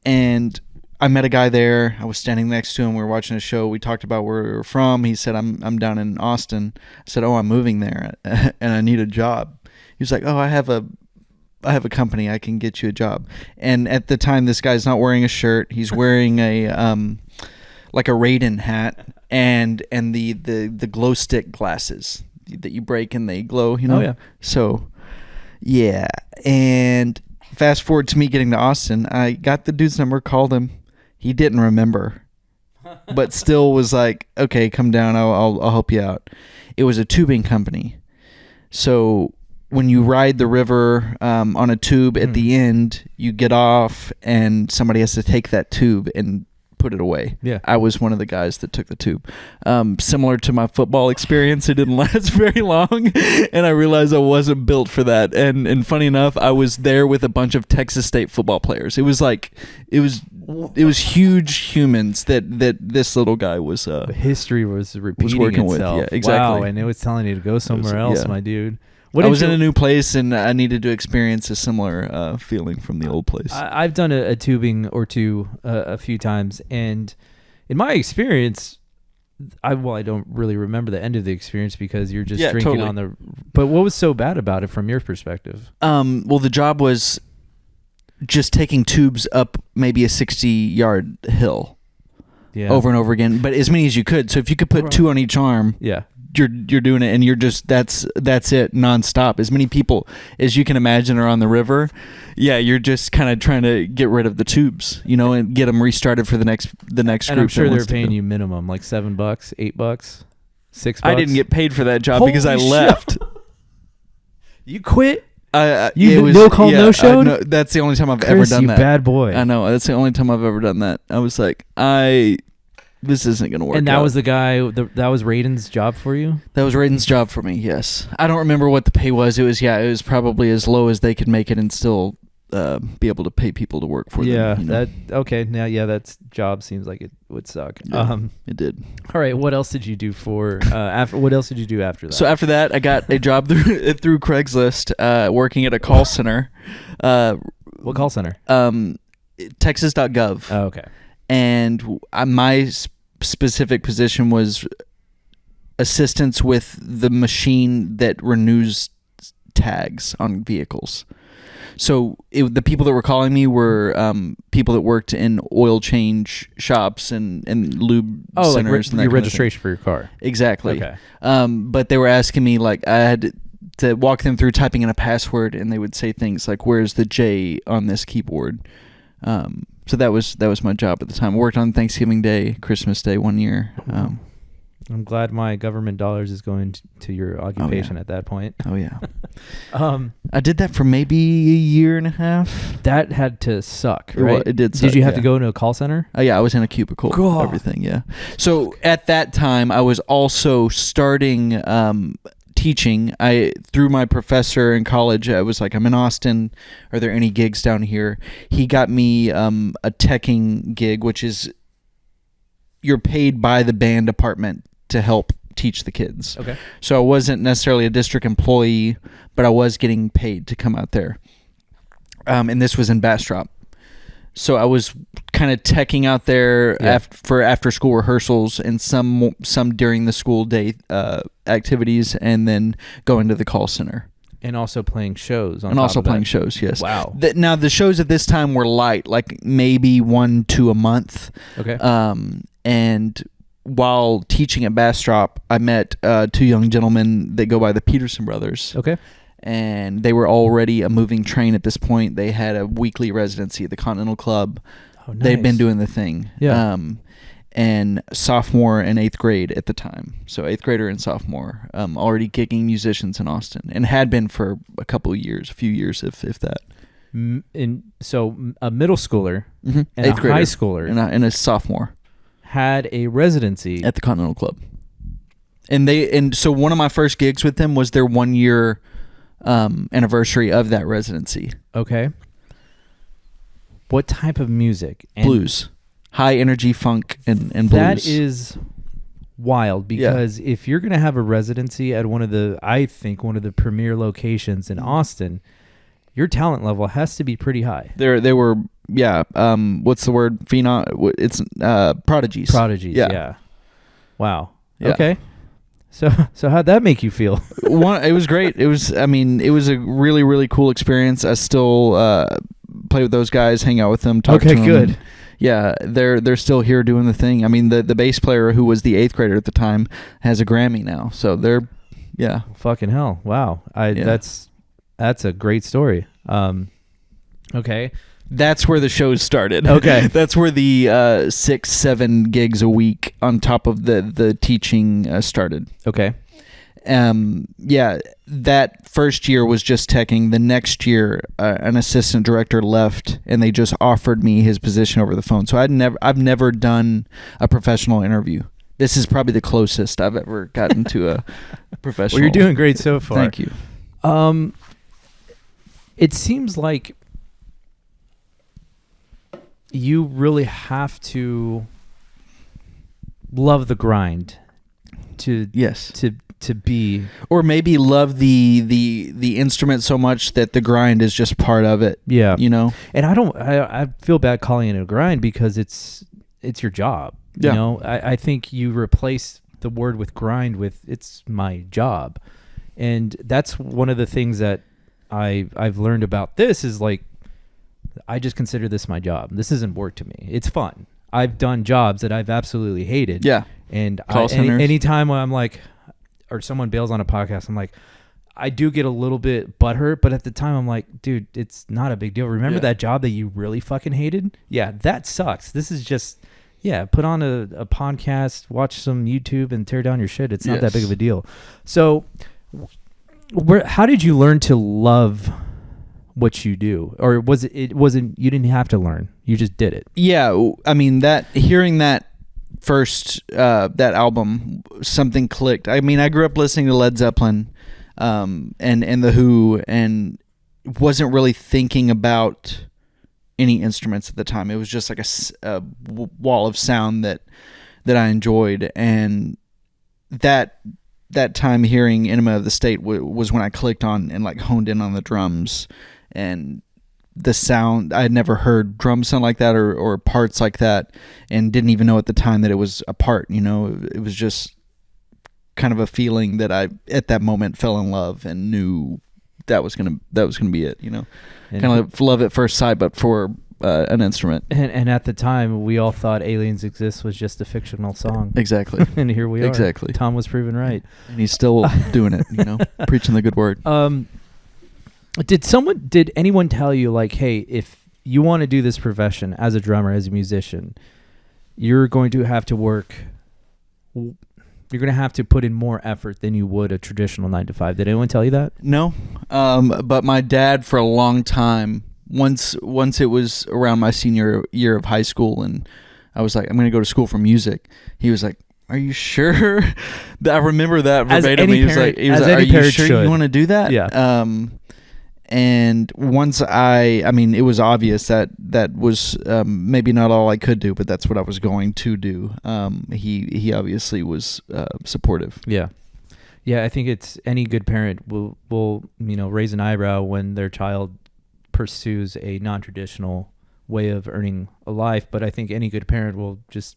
and I met a guy there. I was standing next to him. We were watching a show. We talked about where we were from. He said, I'm down in Austin. I said, oh, I'm moving there and I need a job. He was like, oh, I have a company. I can get you a job. And at the time, this guy's not wearing a shirt. He's wearing a like a Raiden hat and the glow stick glasses that you break and they glow, you know? Oh, yeah. So, yeah. And fast forward to me getting to Austin. I got the dude's number, called him. He didn't remember, but still was like, okay, come down. I'll help you out. It was a tubing company. So when you ride the river on a tube at the end, you get off and somebody has to take that tube and put it away. Yeah. I was one of the guys that took the tube. Similar to my football experience, it didn't last very long, and I realized I wasn't built for that. And funny enough, I was there with a bunch of Texas State football players. It was huge humans that this little guy was. History was repeating working itself. with. Yeah, exactly. Wow, and it was telling you to go somewhere else, my dude. I was in a new place, and I needed to experience a similar feeling from the old place. I've done a tubing or two a few times, and in my experience, I don't really remember the end of the experience because you're just drinking totally. on the. But what was so bad about it from your perspective? Well, the job was just taking tubes up maybe a 60-yard hill, over and over again, but as many as you could. So if you could put two on each arm, you're doing it, and you're just that's it nonstop. As many people as you can imagine are on the river. Yeah, you're just kind of trying to get rid of the tubes, you know, and get them restarted for the next And group. I'm sure they're paying you minimum like $7, $8, $6. I didn't get paid for that job Holy because I shit. left. You quit? No showed? That's the only time I've ever done that. Bad boy. I know. That's the only time I've ever done that. I was like, this isn't going to work. And that out. was the guy, that was Raiden's job for you? That was Raiden's job for me, yes. I don't remember what the pay was. It was probably as low as they could make it and still be able to pay people to work for them. Yeah, you know? that job seems like it would suck. Yeah, it did. All right, what else did you do what else did you do after that? So after that, I got a job through Craigslist working at a call center. What call center? Texas.gov. Oh, okay. And my specific position was assistance with the machine that renews tags on vehicles. So the people that were calling me were people that worked in oil change shops and lube centers. Like your registration for your car. Exactly. Okay. But they were asking me, like, I had to walk them through typing in a password, and they would say things like, "Where's the J on this keyboard?" So that was my job at the time. I worked on Thanksgiving Day, Christmas Day one year. I'm glad my government dollars is going to your occupation at that point. Oh, yeah. I did that for maybe a year and a half. That had to suck, right? Well, it did suck. Did you have to go into a call center? Oh, yeah, I was in a cubicle. God. Everything, yeah. So at that time, I was also starting teaching. Through my professor in college, I was like, I'm in Austin. Are there any gigs down here? He got me a teching gig, which is you're paid by the band department to help teach the kids. Okay. So I wasn't necessarily a district employee, but I was getting paid to come out there. And this was in Bastrop. So I was kind of teching out there for after school rehearsals and some during the school day activities, and then going to the call center. And also playing shows. Shows, yes. Wow. Now the shows at this time were light, like maybe 1-2 a month. Okay. And while teaching at Bastrop, I met two young gentlemen that go by the Peterson brothers. Okay. And they were already a moving train at this point. They had a weekly residency at the Continental Club. Oh, nice. They'd been doing the thing. Yeah. And sophomore and 8th grade at the time. So 8th grader and sophomore, already gigging musicians in Austin, and had been for a few years, if that. So a middle schooler and a high schooler and a sophomore had a residency at the Continental Club. And so one of my first gigs with them was their 1 year anniversary of that residency. Okay. What type of music? Blues. High energy funk and blues. That is wild, because if you're going to have a residency at one of the premier locations in Austin, your talent level has to be pretty high. They were what's the word? It's prodigies. Prodigies. Yeah. Wow. Yeah. Okay. So how'd that make you feel? It was great. It was a really, really cool experience. I still play with those guys, hang out with them, talk to them. Okay, good. Yeah, they're still here doing the thing. I mean, the bass player, who was the 8th grader at the time, has a Grammy now. So they're, yeah. Fucking hell. Wow. That's a great story. Okay. That's where the shows started. Okay. That's where the 6-7 gigs a week on top of the teaching started. Okay. That first year was just teching. The next year, an assistant director left, and they just offered me his position over the phone. So I've never done a professional interview. This is probably the closest I've ever gotten to a professional. Well, you're doing great so far. Thank you. It seems like you really have to love the grind to be, or maybe love the instrument so much that the grind is just part of it. Yeah, you know. And I feel bad calling it a grind, because it's your job. Yeah. You know, I think you replace the word with grind with it's my job, and that's one of the things that I've learned about this is, like, I just consider this my job. This isn't work to me. It's fun. I've done jobs that I've absolutely hated. Yeah. And anytime I'm like, or someone bails on a podcast, I'm like, I do get a little bit butthurt, but at the time I'm like, dude, it's not a big deal. Remember that job that you really fucking hated? Yeah, that sucks. This is just, put on a podcast, watch some YouTube, and tear down your shit. It's not that big of a deal. So how did you learn to love what you do? Or wasn't you didn't have to learn, you just did it? Yeah, I mean, hearing that first that album, something clicked. I mean, I grew up listening to Led Zeppelin and The Who, and wasn't really thinking about any instruments at the time. It was just like a wall of sound that I enjoyed, and that time hearing Enema of the State was when I clicked on and, like, honed in on the drums and the sound. I had never heard drums sound like that or parts like that, and didn't even know at the time that it was a part. It was just kind of a feeling that I at that moment fell in love and knew that was gonna be it. Kind of love at first sight, but for an instrument. And at the time, we all thought Aliens Exist was just a fictional song. Exactly. And here we are. Exactly. Tom was proven right. And he's still doing it, preaching the good word. Did anyone tell you, like, hey, if you want to do this profession as a drummer, as a musician, you're going to have to work, you're going to have to put in more effort than you would a traditional 9-to-5. Did anyone tell you that? No. But my dad, for a long time, once it was around my senior year of high school and I was like, I'm going to go to school for music, he was like, are you sure? I remember that verbatim. He was like, are you sure you want to do that? Yeah. And once it was obvious that was maybe not all I could do, but that's what I was going to do. He obviously was supportive. Yeah. Yeah, I think it's any good parent will raise an eyebrow when their child pursues a non-traditional way of earning a life, but I think any good parent will just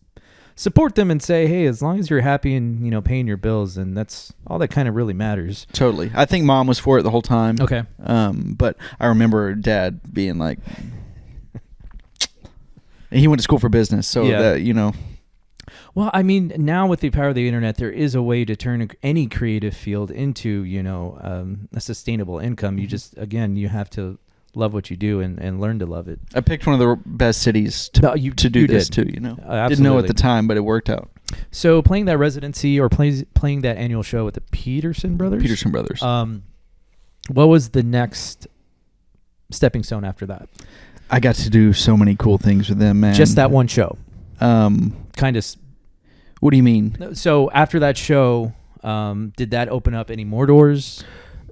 support them and say, hey, as long as you're happy and paying your bills, and that's all that kind of really matters. Totally. I think Mom was for it the whole time. Okay. But I remember Dad being like, he went to school for business, so that Well, I mean, now with the power of the internet, there is a way to turn any creative field into a sustainable income. You just you have to love what you do and learn to love it. I picked one of the best cities to do this too. Didn't know at the time, but it worked out. So playing that residency or playing that annual show with the Peterson Brothers. What was the next stepping stone after that? I got to do so many cool things with them, man. Just that one show. Kind of. What do you mean? So after that show, did that open up any more doors?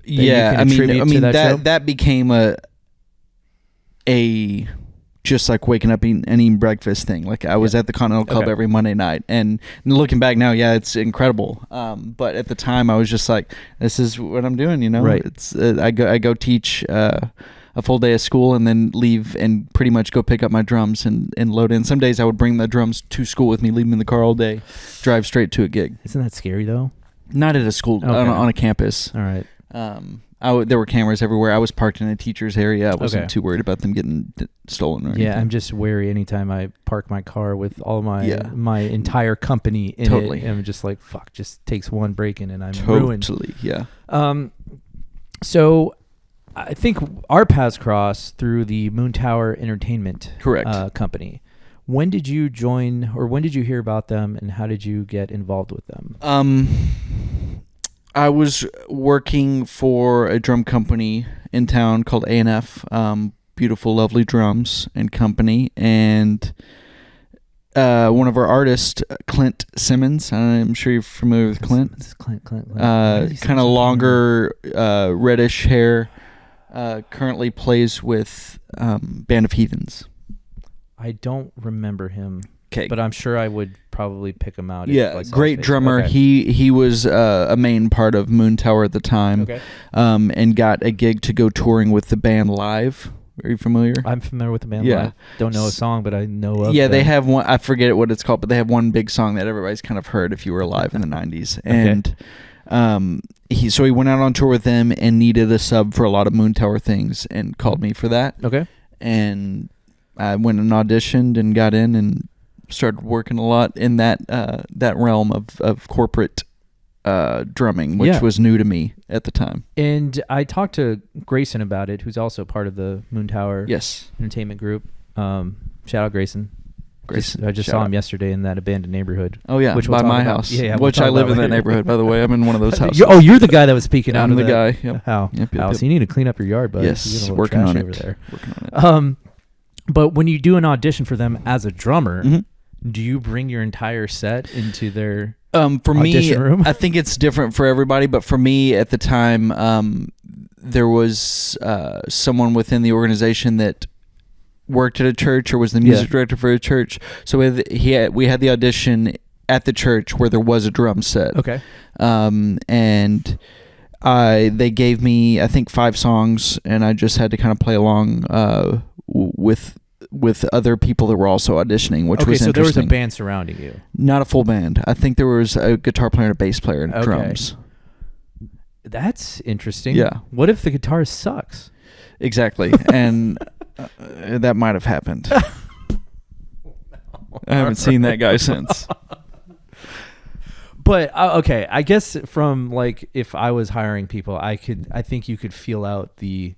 Yeah, that became a just like waking up and eating breakfast thing. Like I was at the Continental Club every Monday night, and looking back now, it's incredible. But at the time, I was just like, this is what I'm doing. Right. It's I go teach a full day of school and then leave and pretty much go pick up my drums and load in. Some days I would bring the drums to school with me, leave them in the car all day, drive straight to a gig. Isn't that scary though? Not at a school, on a campus. All right. There were cameras everywhere. I was parked in a teacher's area. I wasn't too worried about them getting stolen or anything. Yeah, I'm just wary anytime I park my car with all my entire company in it. And I'm just like, fuck, just takes one break-in and I'm ruined. Totally, yeah. So I think our paths crossed through the Moon Tower Entertainment company. When did you join, or when did you hear about them, and how did you get involved with them? I was working for a drum company in town called A&F, Beautiful Lovely Drums and Company, and one of our artists, Clint Simmons. I'm sure you're familiar with Clint. It's Clint. Kind of longer, reddish hair. Currently plays with Band of Heathens. I don't remember him. Okay, but I'm sure I would probably pick him out. Yeah, great drummer. Okay. He was a main part of Moon Tower at the time. Okay. And got a gig to go touring with the band live. Are you familiar? I'm familiar with the band live. Don't know a song, but I know of them. They have one. I forget what it's called, but they have one big song that everybody's kind of heard if you were alive in the 90s. And he went out on tour with them and needed a sub for a lot of Moon Tower things and called me for that. Okay. And I went and auditioned and got in and started working a lot in that realm of corporate drumming, which was new to me at the time. And I talked to Grayson about it, who's also part of the Moon Tower Entertainment Group. Shout out Grayson. I just saw him yesterday in that abandoned neighborhood. Oh yeah, by my house. Yeah, which I live in that neighborhood, by the way. I'm in one of those houses. You're the guy that was speaking out of that. I'm the guy. Yep. How? Yep. So you need to clean up your yard, buddy. Yes, working on it. Over there. But when you do an audition for them as a drummer, do you bring your entire set into their for me, room? I think it's different for everybody, but for me at the time, there was someone within the organization that worked at a church or was the music director for a church. So we had the audition at the church where there was a drum set. Okay. And they gave me, I think, 5 songs, and I just had to kind of play along with other people that were also auditioning, which was interesting. Okay, so there was a band surrounding you. Not a full band. I think there was a guitar player and a bass player and drums. That's interesting. Yeah. What if the guitarist sucks? Exactly. And that might have happened. I haven't seen that guy since. But okay, I guess from like if I was hiring people, I think you could feel out the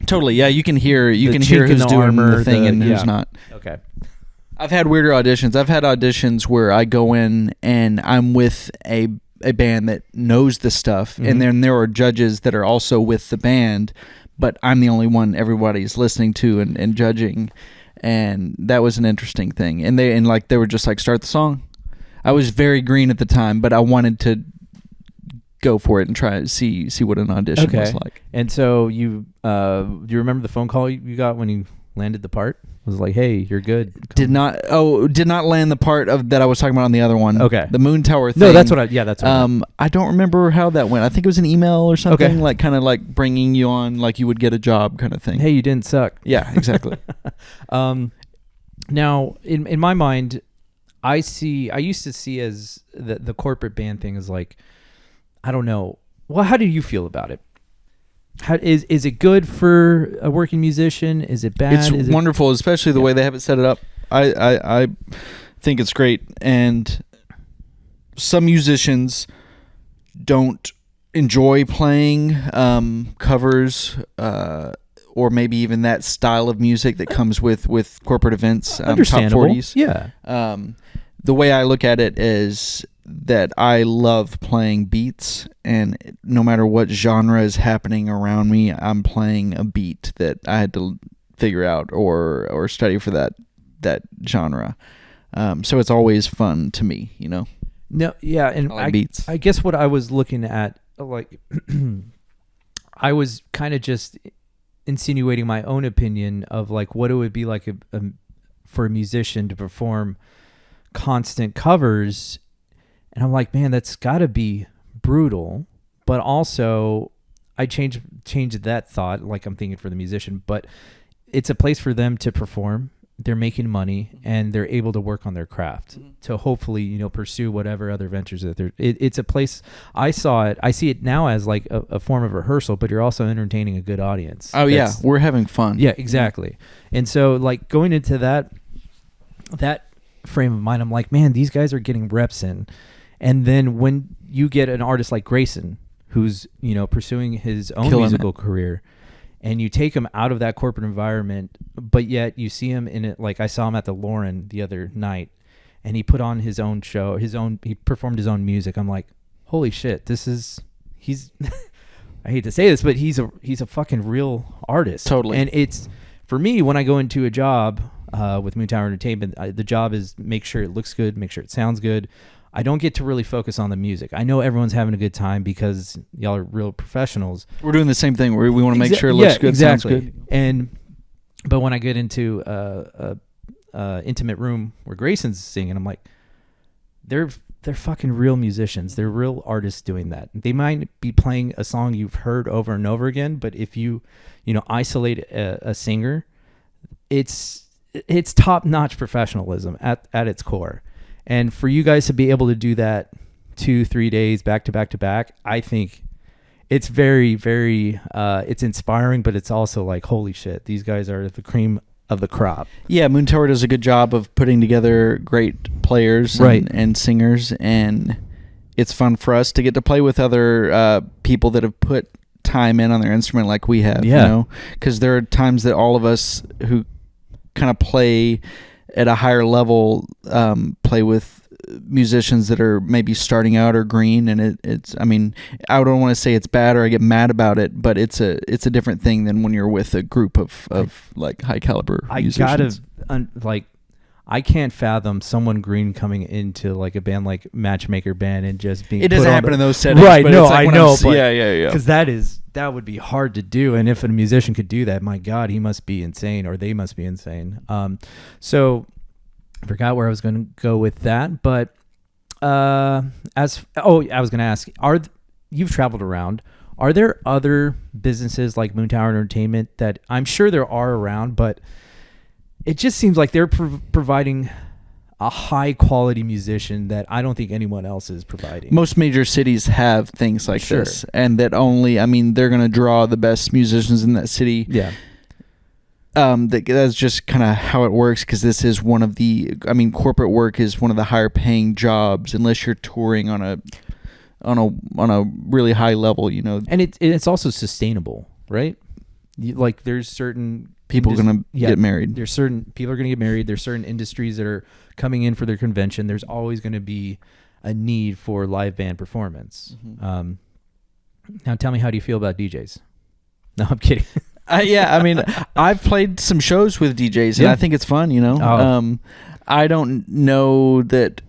totally. Yeah, you can hear who's doing the thing and who's not. Okay. I've had weirder auditions. I've had auditions where I go in and I'm with a band that knows the stuff, and then there are judges that are also with the band, but I'm the only one everybody's listening to and judging, and that was an interesting thing. And they were just like, start the song. I was very green at the time, but I wanted to go for it and try to see what an audition was like. And so do you remember the phone call you got when you landed the part? It was like, hey, you're good. Did not land the part of that I was talking about on the other one. Okay. The Moon Tower thing. No, that's what I don't remember how that went. I think it was an email or something, like kind of like bringing you on like you would get a job kind of thing. Hey, you didn't suck. Yeah, exactly. Now, in my mind, I used to see as the corporate band thing as like, I don't know. Well, how do you feel about it? How is it good for a working musician? Is it bad? It's wonderful, especially the way they have it set it up. I think it's great. And some musicians don't enjoy playing covers or maybe even that style of music that comes with corporate events, top 40s. Yeah. The way I look at it is that I love playing beats, and no matter what genre is happening around me, I'm playing a beat that I had to figure out or study for that genre. So it's always fun to me, you know? No, yeah, and I like beats. I guess what I was looking at, like, I was kind of just insinuating my own opinion of like what it would be like for a musician to perform constant covers. And I'm like, man, that's got to be brutal. But also, I changed that thought, like I'm thinking for the musician. But it's a place for them to perform. They're making money, and they're able to work on their craft to hopefully, pursue whatever other ventures that they're. It's a place. I see it now as like a form of rehearsal, but you're also entertaining a good audience. Oh yeah, we're having fun. Yeah, exactly. And so, like going into that frame of mind, I'm like, man, these guys are getting reps in. And then when you get an artist like Grayson, who's, pursuing his own musical career, and you take him out of that corporate environment, but yet you see him in it. Like I saw him at the Lauren the other night, and he put on his own show, he performed his own music. I'm like, holy shit, he's, I hate to say this, but he's a fucking real artist. Totally. And it's, for me, when I go into a job with Moon Tower Entertainment, the job is make sure it looks good, make sure it sounds good. I don't get to really focus on the music. I know everyone's having a good time because y'all are real professionals. We're doing the same thing. We want to make sure it looks good, exactly. sounds good. But when I get into a intimate room where Grayson's singing, I'm like, they're fucking real musicians. They're real artists doing that. They might be playing a song you've heard over and over again, but if you isolate a singer, it's top-notch professionalism at its core. And for you guys to be able to do that 2-3 days back to back to back, I think it's very, very, it's inspiring, but it's also like, holy shit, these guys are the cream of the crop. Yeah, Moon Tower does a good job of putting together great players and singers, and it's fun for us to get to play with other people that have put time in on their instrument like we have, because there are times that all of us who kind of play at a higher level play with musicians that are maybe starting out or green, and it's I mean, I don't want to say it's bad or I get mad about it, but it's a different thing than when you're with a group of like high caliber musicians. I can't fathom someone green coming into like a band like Matchmaker Band and just being. It doesn't happen in those settings, right? But No, it's like I know. Yeah. Because that would be hard to do, and if a musician could do that, my God, he must be insane, or they must be insane. So I forgot where I was going to go with that, but I was going to ask: you've traveled around. Are there other businesses like Moon Tower Entertainment that I'm sure there are around, but it just seems like they're providing a high quality musician that I don't think anyone else is providing. Most major cities have things like this, and that only, I mean, they're going to draw the best musicians in that city. Yeah. That's just kind of how it works, because this is one of the, I mean, corporate work is one of the higher paying jobs unless you're touring on a really high level, you know. And it's also sustainable, right? Like there's certain people going to get married. There's certain people are going to get married. There's certain industries that are coming in for their convention. There's always going to be a need for live band performance. Mm-hmm. Now tell me, how do you feel about DJs? No, I'm kidding. Yeah, I mean, I've played some shows with DJs, and I think it's fun, you know. Oh. I don't know that.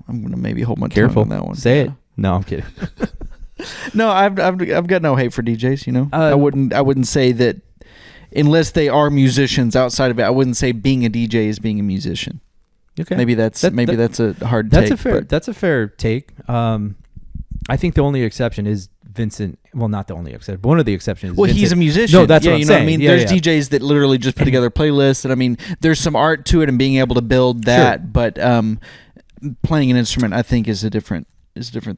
I'm gonna maybe hold my tongue on that one. Say it. No, I'm kidding. No, I've got no hate for DJs. You know, I wouldn't say that unless they are musicians outside of it. I wouldn't say being a DJ is being a musician. Okay, maybe that's a hard take. That's a fair take. I think the only exception is Vincent. Well, not the only exception. One of the exceptions. Well, Vincent. He's a musician. No, that's what I'm saying. I mean, there's DJs that literally just put together playlists, and I mean, there's some art to it and being able to build that. Sure. But playing an instrument, I think, is a different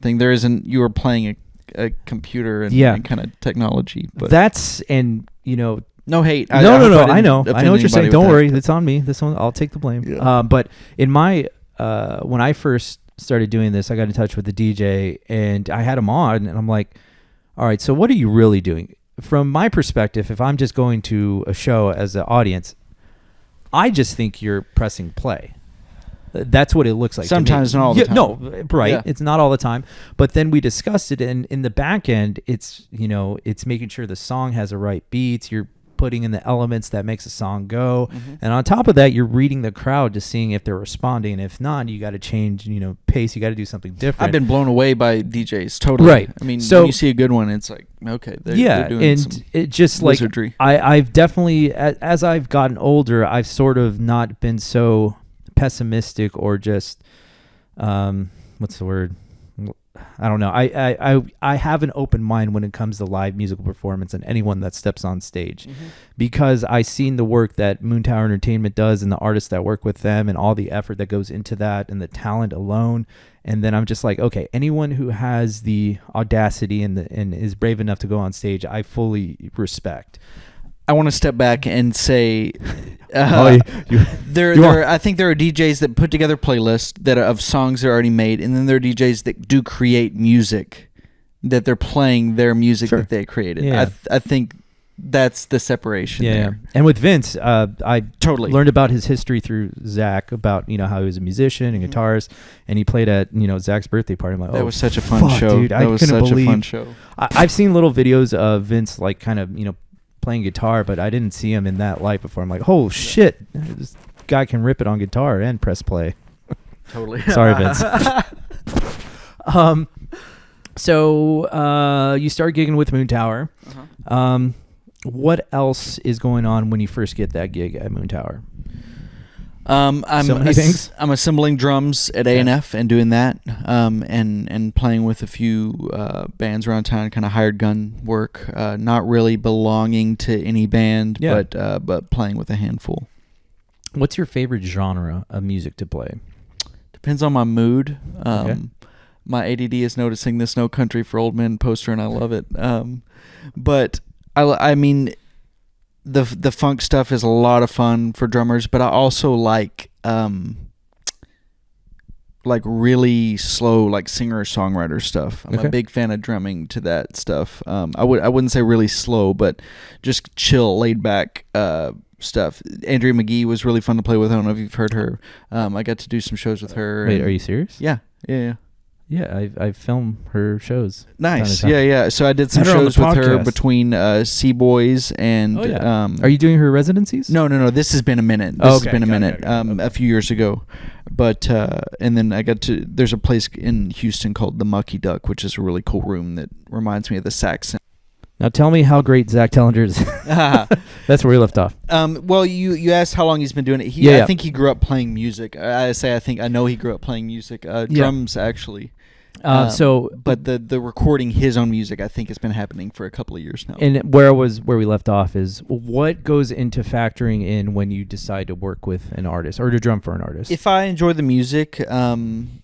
thing. There isn't. You are playing a computer and kind of technology. But that's, and you know. No hate. No. I know what you're saying. Don't worry. It's on me. This one, I'll take the blame. Yeah. But in my when I first started doing this, I got in touch with the DJ, and I had him on, and I'm like, all right, so what are you really doing? From my perspective, if I'm just going to a show as an audience, I just think you're pressing play. That's what it looks like. Sometimes, not all the time. No, right. Yeah. It's not all the time. But then we discussed it, and in the back end, it's making sure the song has the right beats. You're putting in the elements that makes a song go. Mm-hmm. And on top of that, you're reading the crowd to seeing if they're responding. And if not, you got to change, pace. You got to do something different. I've been blown away by DJs. Totally. Right. I mean, when you see a good one, it's like, okay. They're doing and some it just wizardry. I've definitely, as I've gotten older, I've sort of not been so pessimistic or just, what's the word? I don't know. I have an open mind when it comes to live musical performance and anyone that steps on stage, because I've seen the work that Moon Tower Entertainment does and the artists that work with them and all the effort that goes into that and the talent alone. And then I'm just like, okay, anyone who has the audacity and is brave enough to go on stage, I fully respect. I want to step back and say, I think there are DJs that put together playlists that are of songs that are already made, and then there are DJs that do create music, that they're playing their music that they created. Yeah. I think that's the separation there. And with Vince, I totally learned about his history through Zach, about how he was a musician and guitarist, and he played at Zach's birthday party. I'm like, that was such a fun show, dude! That was such a fun show. I've seen little videos of Vince kind of playing guitar, but I didn't see him in that light before. I'm like, oh shit, this guy can rip it on guitar and press play. Totally. Sorry, Vince. So you start gigging with Moon Tower. What else is going on when you first get that gig at Moon Tower? I'm assembling drums at A&F and doing that, and playing with a few bands around town, kind of hired gun work, not really belonging to any band, but playing with a handful. What's your favorite genre of music to play? Depends on my mood. My ADD is noticing this No Country for Old Men poster, and I love it. But I mean, the funk stuff is a lot of fun for drummers, but I also like really slow, like singer-songwriter stuff. I'm a big fan of drumming to that stuff. I wouldn't say really slow, but just chill, laid back stuff. Andrea McGee was really fun to play with. I don't know if you've heard her. I got to do some shows with her. Wait, are you serious? Yeah. Yeah, I film her shows. Nice. Yeah. So I did some shows with her between C-Boys and... Oh, yeah. Are you doing her residencies? No. This has been a minute. A few years ago. But, and then I got to... There's a place in Houston called the Mucky Duck, which is a really cool room that reminds me of the Saxon. Now tell me how great Zach Tellinger is. That's where we left off. Well, you asked how long he's been doing it. I think he grew up playing music. I know he grew up playing music. Drums, actually. But the recording his own music, I think, has been happening for a couple of years now. And where we left off is what goes into factoring in when you decide to work with an artist or to drum for an artist. If I enjoy the music, and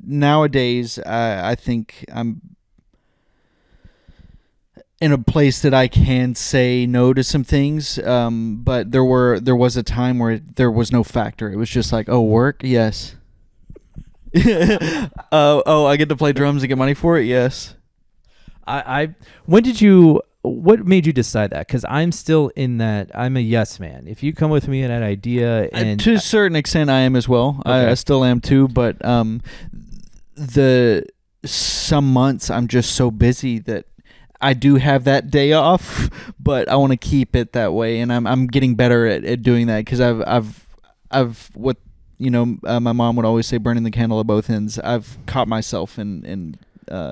nowadays I think I'm in a place that I can say no to some things. But there was a time where there was no factor. It was just like, oh, work, yes. I get to play drums and get money for it, yes. What made you decide that? Because I'm still in that. I'm a yes man. If you come with me in that idea, and to a certain extent, I am as well. Okay. I still am too. But some months I'm just so busy that I do have that day off, but I want to keep it that way, and I'm getting better at doing that because I've what my mom would always say, burning the candle at both ends. I've caught myself in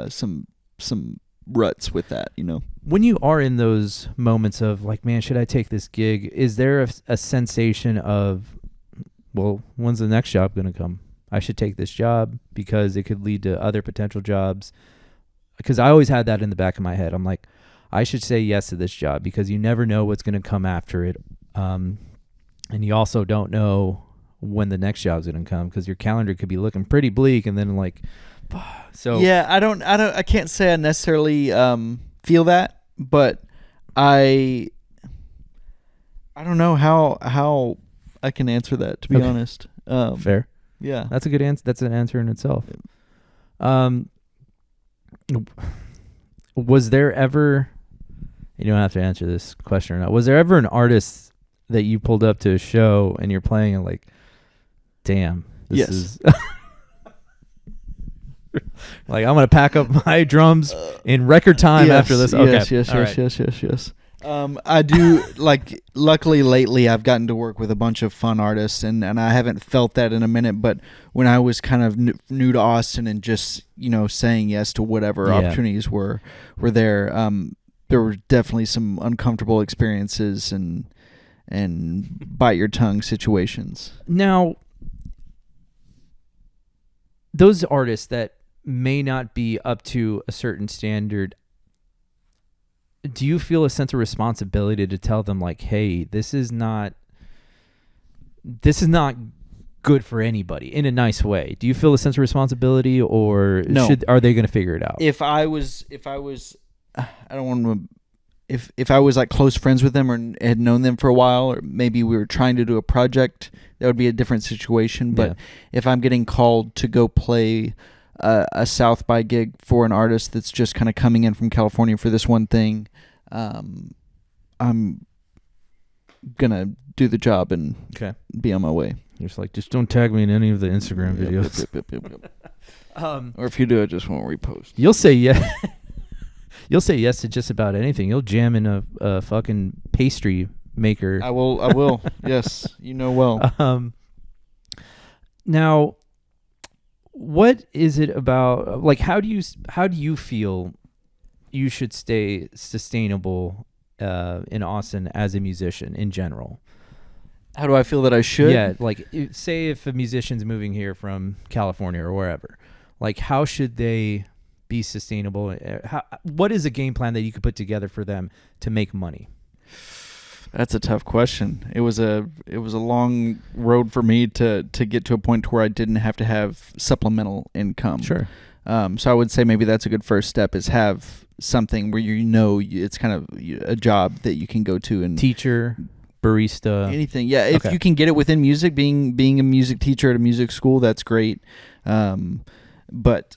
some ruts with that, When you are in those moments of like, man, should I take this gig? Is there a sensation of, well, when's the next job going to come? I should take this job because it could lead to other potential jobs. Because I always had that in the back of my head. I'm like, I should say yes to this job because you never know what's going to come after it. And you also don't know when the next job's going to come because your calendar could be looking pretty bleak, and then like, so yeah, I can't say I necessarily feel that, but I don't know how I can answer that, to be honest. Fair. Yeah, that's a good answer. That's an answer in itself. Was there ever, you don't have to answer this question or not, was there ever an artist that you pulled up to a show and you're playing and like, damn, this is like, I'm gonna pack up my drums in record time after this? Yes. I do, like, luckily lately I've gotten to work with a bunch of fun artists, and I haven't felt that in a minute, but when I was kind of new to Austin and just, saying yes to whatever opportunities were there, there were definitely some uncomfortable experiences and bite your tongue situations. Now, those artists that may not be up to a certain standard, do you feel a sense of responsibility to tell them like, hey, this is not good for anybody, in a nice way? Do you feel a sense of responsibility, or no? Are they going to figure it out? If I was like close friends with them or had known them for a while, or maybe we were trying to do a project, that would be a different situation. But if I'm getting called to go play a South by gig for an artist that's just kind of coming in from California for this one thing, I'm gonna do the job and be on my way. You're just like, just don't tag me in any of the Instagram videos. Yep. Or if you do, I just won't repost. You'll say yes. You'll say yes to just about anything. You'll jam in a fucking pastry maker. I will. Yes, well. Now, what is it about? Like, how do you feel you should stay sustainable in Austin as a musician in general? How do I feel that I should? Yeah, like, say if a musician's moving here from California or wherever, like, how should they be sustainable? What is a game plan that you could put together for them to make money? That's a tough question. It was a long road for me to get to a point where I didn't have to have supplemental income. Sure. So I would say maybe that's a good first step, is have something where it's kind of a job that you can go to and teacher, barista, anything. Yeah, if you can get it within music, being a music teacher at a music school, that's great. But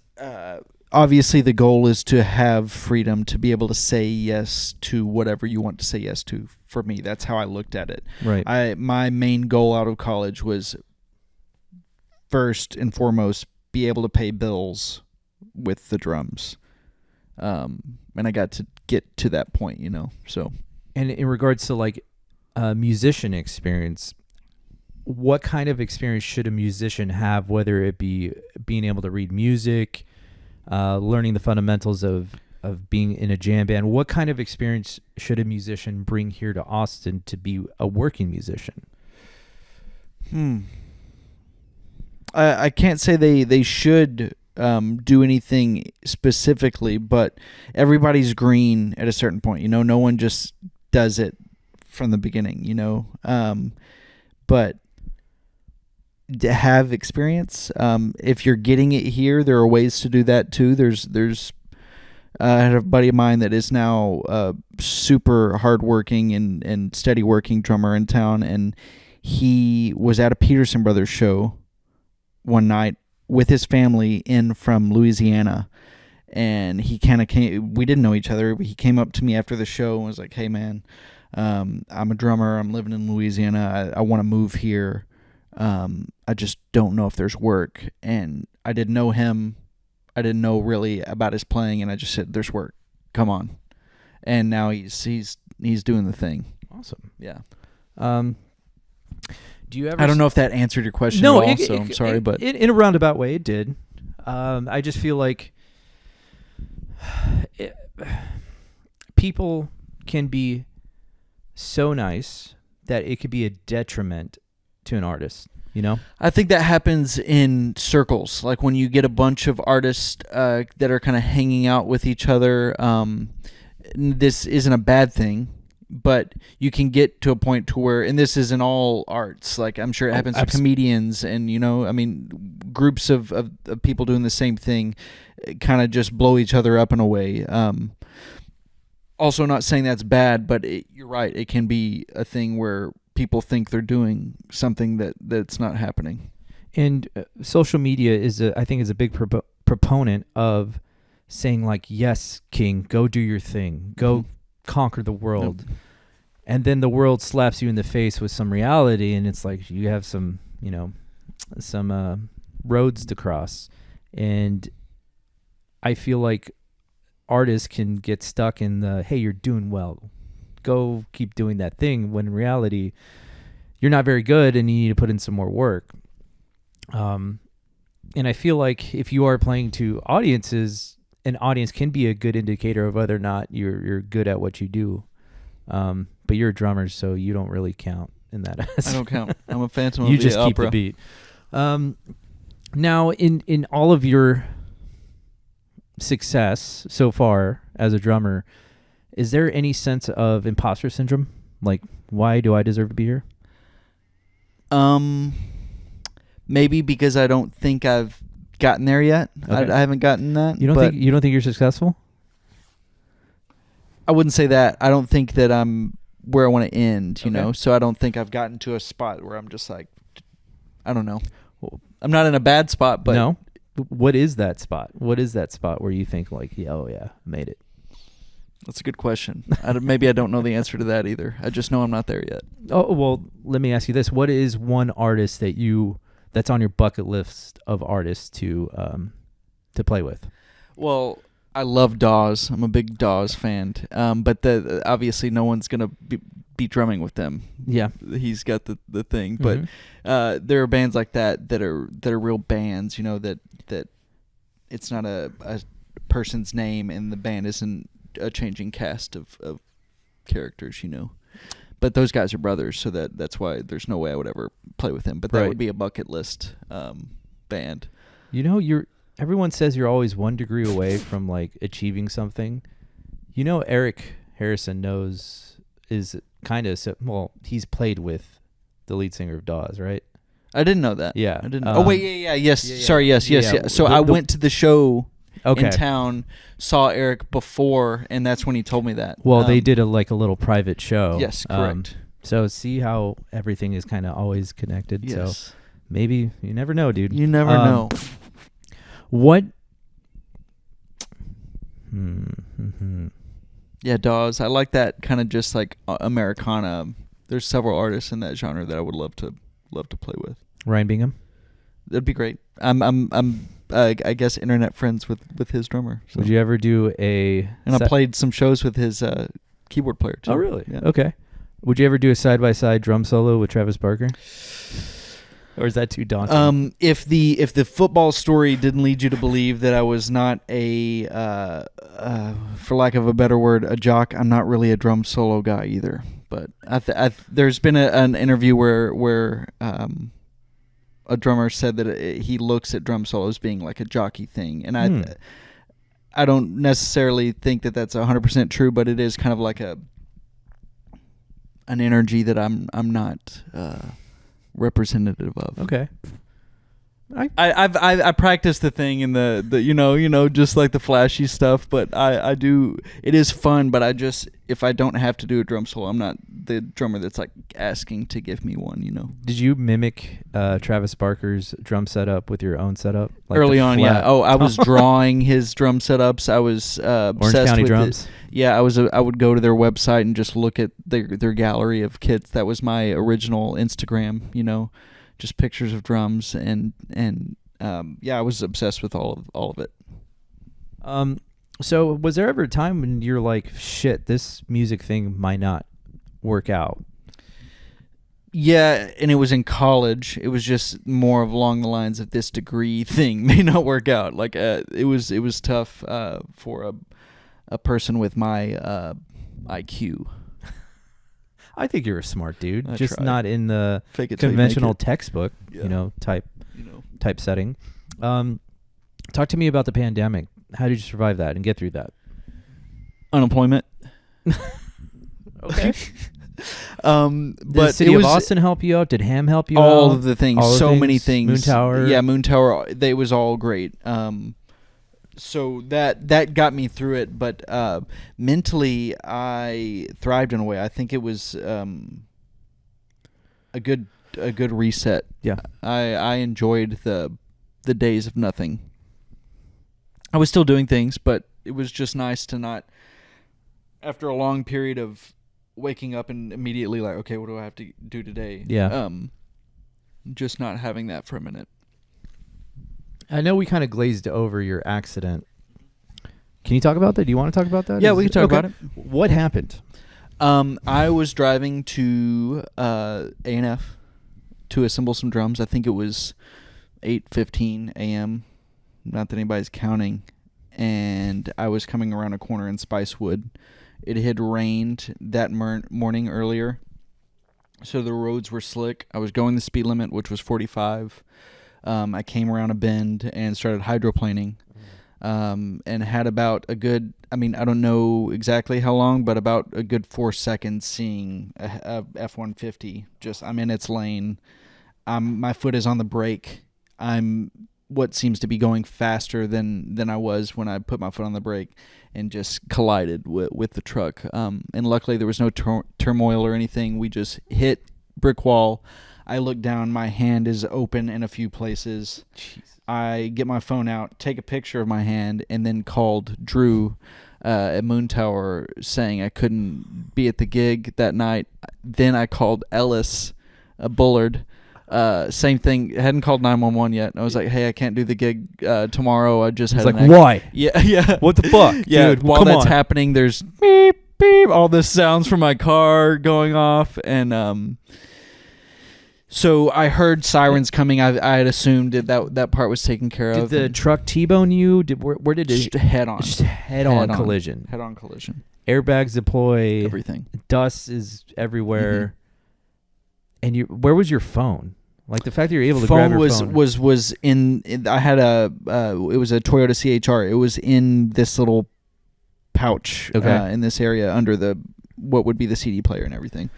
obviously the goal is to have freedom to be able to say yes to whatever you want to say yes to. For me, that's how I looked at it. Right. My main goal out of college was, first and foremost, be able to pay bills with the drums. And I got to get to that point, so. And in regards to like musician experience, what kind of experience should a musician have, whether it be being able to read music, learning the fundamentals of being in a jam band? What kind of experience should a musician bring here to Austin to be a working musician? I can't say they should do anything specifically, but everybody's green at a certain point. No one just does it from the beginning. But to have experience. If you're getting it here, there are ways to do that too. There's I had a buddy of mine that is now super hardworking and steady working drummer in town, and he was at a Peterson Brothers show one night with his family in from Louisiana, and he kind of came. We didn't know each other, but he came up to me after the show and was like, "Hey man, I'm a drummer. I'm living in Louisiana. I want to move here. I just don't know if there's work." And I didn't know him. I didn't know really about his playing, and I just said, "There's work. Come on." And now he's doing the thing. Awesome. Yeah. Do you ever? I don't know if that answered your question. No, at all, so I'm sorry, but in a roundabout way, it did. I just feel like people can be so nice that it could be a detriment to an artist. I think that happens in circles. Like when you get a bunch of artists that are kind of hanging out with each other. This isn't a bad thing, but you can get to a point to where, and this is in all arts, like I'm sure it happens to comedians and, groups of people doing the same thing kind of just blow each other up in a way. Also not saying that's bad, but you're right. It can be a thing where people think they're doing something that's not happening. And social media I think is a big proponent of saying like, yes, King, go do your thing, go conquer the world. Nope. And then the world slaps you in the face with some reality, and it's like you have some roads to cross. And I feel like artists can get stuck in the, hey, you're doing well, go keep doing that thing, when in reality you're not very good and you need to put in some more work. And I feel like if you are playing to audiences, an audience can be a good indicator of whether or not you're good at what you do. But you're a drummer, so you don't really count in that aspect. I don't count. I'm a phantom you of the just keep opera. the beat. Now in all of your success so far as a drummer, is there any sense of imposter syndrome? Like, why do I deserve to be here? Maybe because I don't think I've gotten there yet. Okay. I haven't gotten that. You don't think you're successful? I wouldn't say that. I don't think that I'm where I want to end, you know? So I don't think I've gotten to a spot where I'm just like, I don't know. I'm not in a bad spot, but... No? What is that spot? What is that spot where you think like, I made it? That's a good question. Maybe I don't know the answer to that either. I just know I'm not there yet. Oh, well, let me ask you this. What is one artist that's on your bucket list of artists to play with? Well, I love Dawes. I'm a big Dawes fan. But obviously no one's going to be drumming with them. Yeah. He's got the thing. But there are bands like that are real bands, that it's not a person's name and the band isn't a changing cast of characters, But those guys are brothers, so that's why there's no way I would ever play with him. But that would be a bucket list band. Everyone says you're always 1 degree away from like achieving something. Eric Harrison is kind of he's played with the lead singer of Dawes, right? I didn't know that. Yeah. I didn't. Yes. Yeah. Sorry. Yes. So I went to the show in town, saw Eric before, and that's when he told me that. Well, they did a little private show. Yes, correct. So see how everything is kind of always connected. Yes. So maybe you never know, dude. You never know. What? Yeah, Dawes. I like that kind of just like Americana. There's several artists in that genre that I would love to play with. Ryan Bingham. That'd be great. I'm I guess internet friends with his drummer. So. Would you ever do I played some shows with his keyboard player too. Oh, really? Yeah. Okay. Would you ever do a side-by-side drum solo with Travis Barker? Or is that too daunting? If the football story didn't lead you to believe that I was not a, for lack of a better word, a jock, I'm not really a drum solo guy either. But there's been an interview where a drummer said that he looks at drum solos being like a jockey thing, and I don't necessarily think that that's 100% true, but it is kind of like an energy that I'm not representative of. Okay. I practice the thing in the just like the flashy stuff, but I do. It is fun, but if I don't have to do a drum solo, I'm not the drummer that's like asking to give me one. Did you mimic Travis Barker's drum setup with your own setup? Like early on? Yeah. Oh, I was drawing his drum setups. I was Orange obsessed County with drums. it. Yeah, I would go to their website and just look at their gallery of kits. That was my original Instagram. Just pictures of drums and I was obsessed with all of it. So was there ever a time when you're like, shit, this music thing might not work out? Yeah, and it was in college. It was just more along the lines of this degree thing may not work out. Like it was tough for a person with my IQ. I think you're a smart dude, I just tried. not in the Fake it till you make conventional it. textbook, Yeah. type setting. Talk to me about the pandemic. How did you survive that and get through that? Unemployment. Okay. But Did the city of Austin help you out? Did Ham help you out? all of the things, All the so things? many things. Moon Tower. Yeah, Moon Tower. It was all great. So that got me through it, but mentally I thrived in a way. I think it was a good reset. Yeah. I enjoyed the days of nothing. I was still doing things, but it was just nice to not, after a long period of waking up and immediately like, okay, what do I have to do today? Yeah. Just not having that for a minute. I know we kind of glazed over your accident. Can you talk about that? Do you want to talk about that? Yeah, we can talk about it. What happened? I was driving to A&F to assemble some drums. I think it was 8:15 a.m. Not that anybody's counting. And I was coming around a corner in Spicewood. It had rained that morning earlier, so the roads were slick. I was going the speed limit, which was 45. I came around a bend and started hydroplaning, and had about a good, I don't know exactly how long, but about a good 4 seconds seeing a F-150. I'm in its lane. My foot is on the brake. I'm what seems to be going faster than I was when I put my foot on the brake, and just collided with the truck. And luckily there was no turmoil or anything. We just hit brick wall. I look down, my hand is open in a few places. Jeez. I get my phone out, take a picture of my hand, and then called Drew at Moon Tower saying I couldn't be at the gig that night. Then I called Ellis Bullard. Same thing. Hadn't called 911 yet. I was like, hey, I can't do the gig tomorrow. I just had It's like, why? Yeah. What the fuck? Yeah, dude, while come that's on. happening, there's beep, beep, all this sounds from my car going off. And so I heard sirens coming. I had assumed that part was taken care Did of. the truck T-bone you? Where did it? Just head on. Just head-on collision. Head-on collision. Airbags deploy. Everything. Dust is everywhere. And where was your phone? Like the fact that you're able to grab your phone. was in. I had it was a Toyota CHR. It was in this little pouch in this area under what would be the CD player and everything.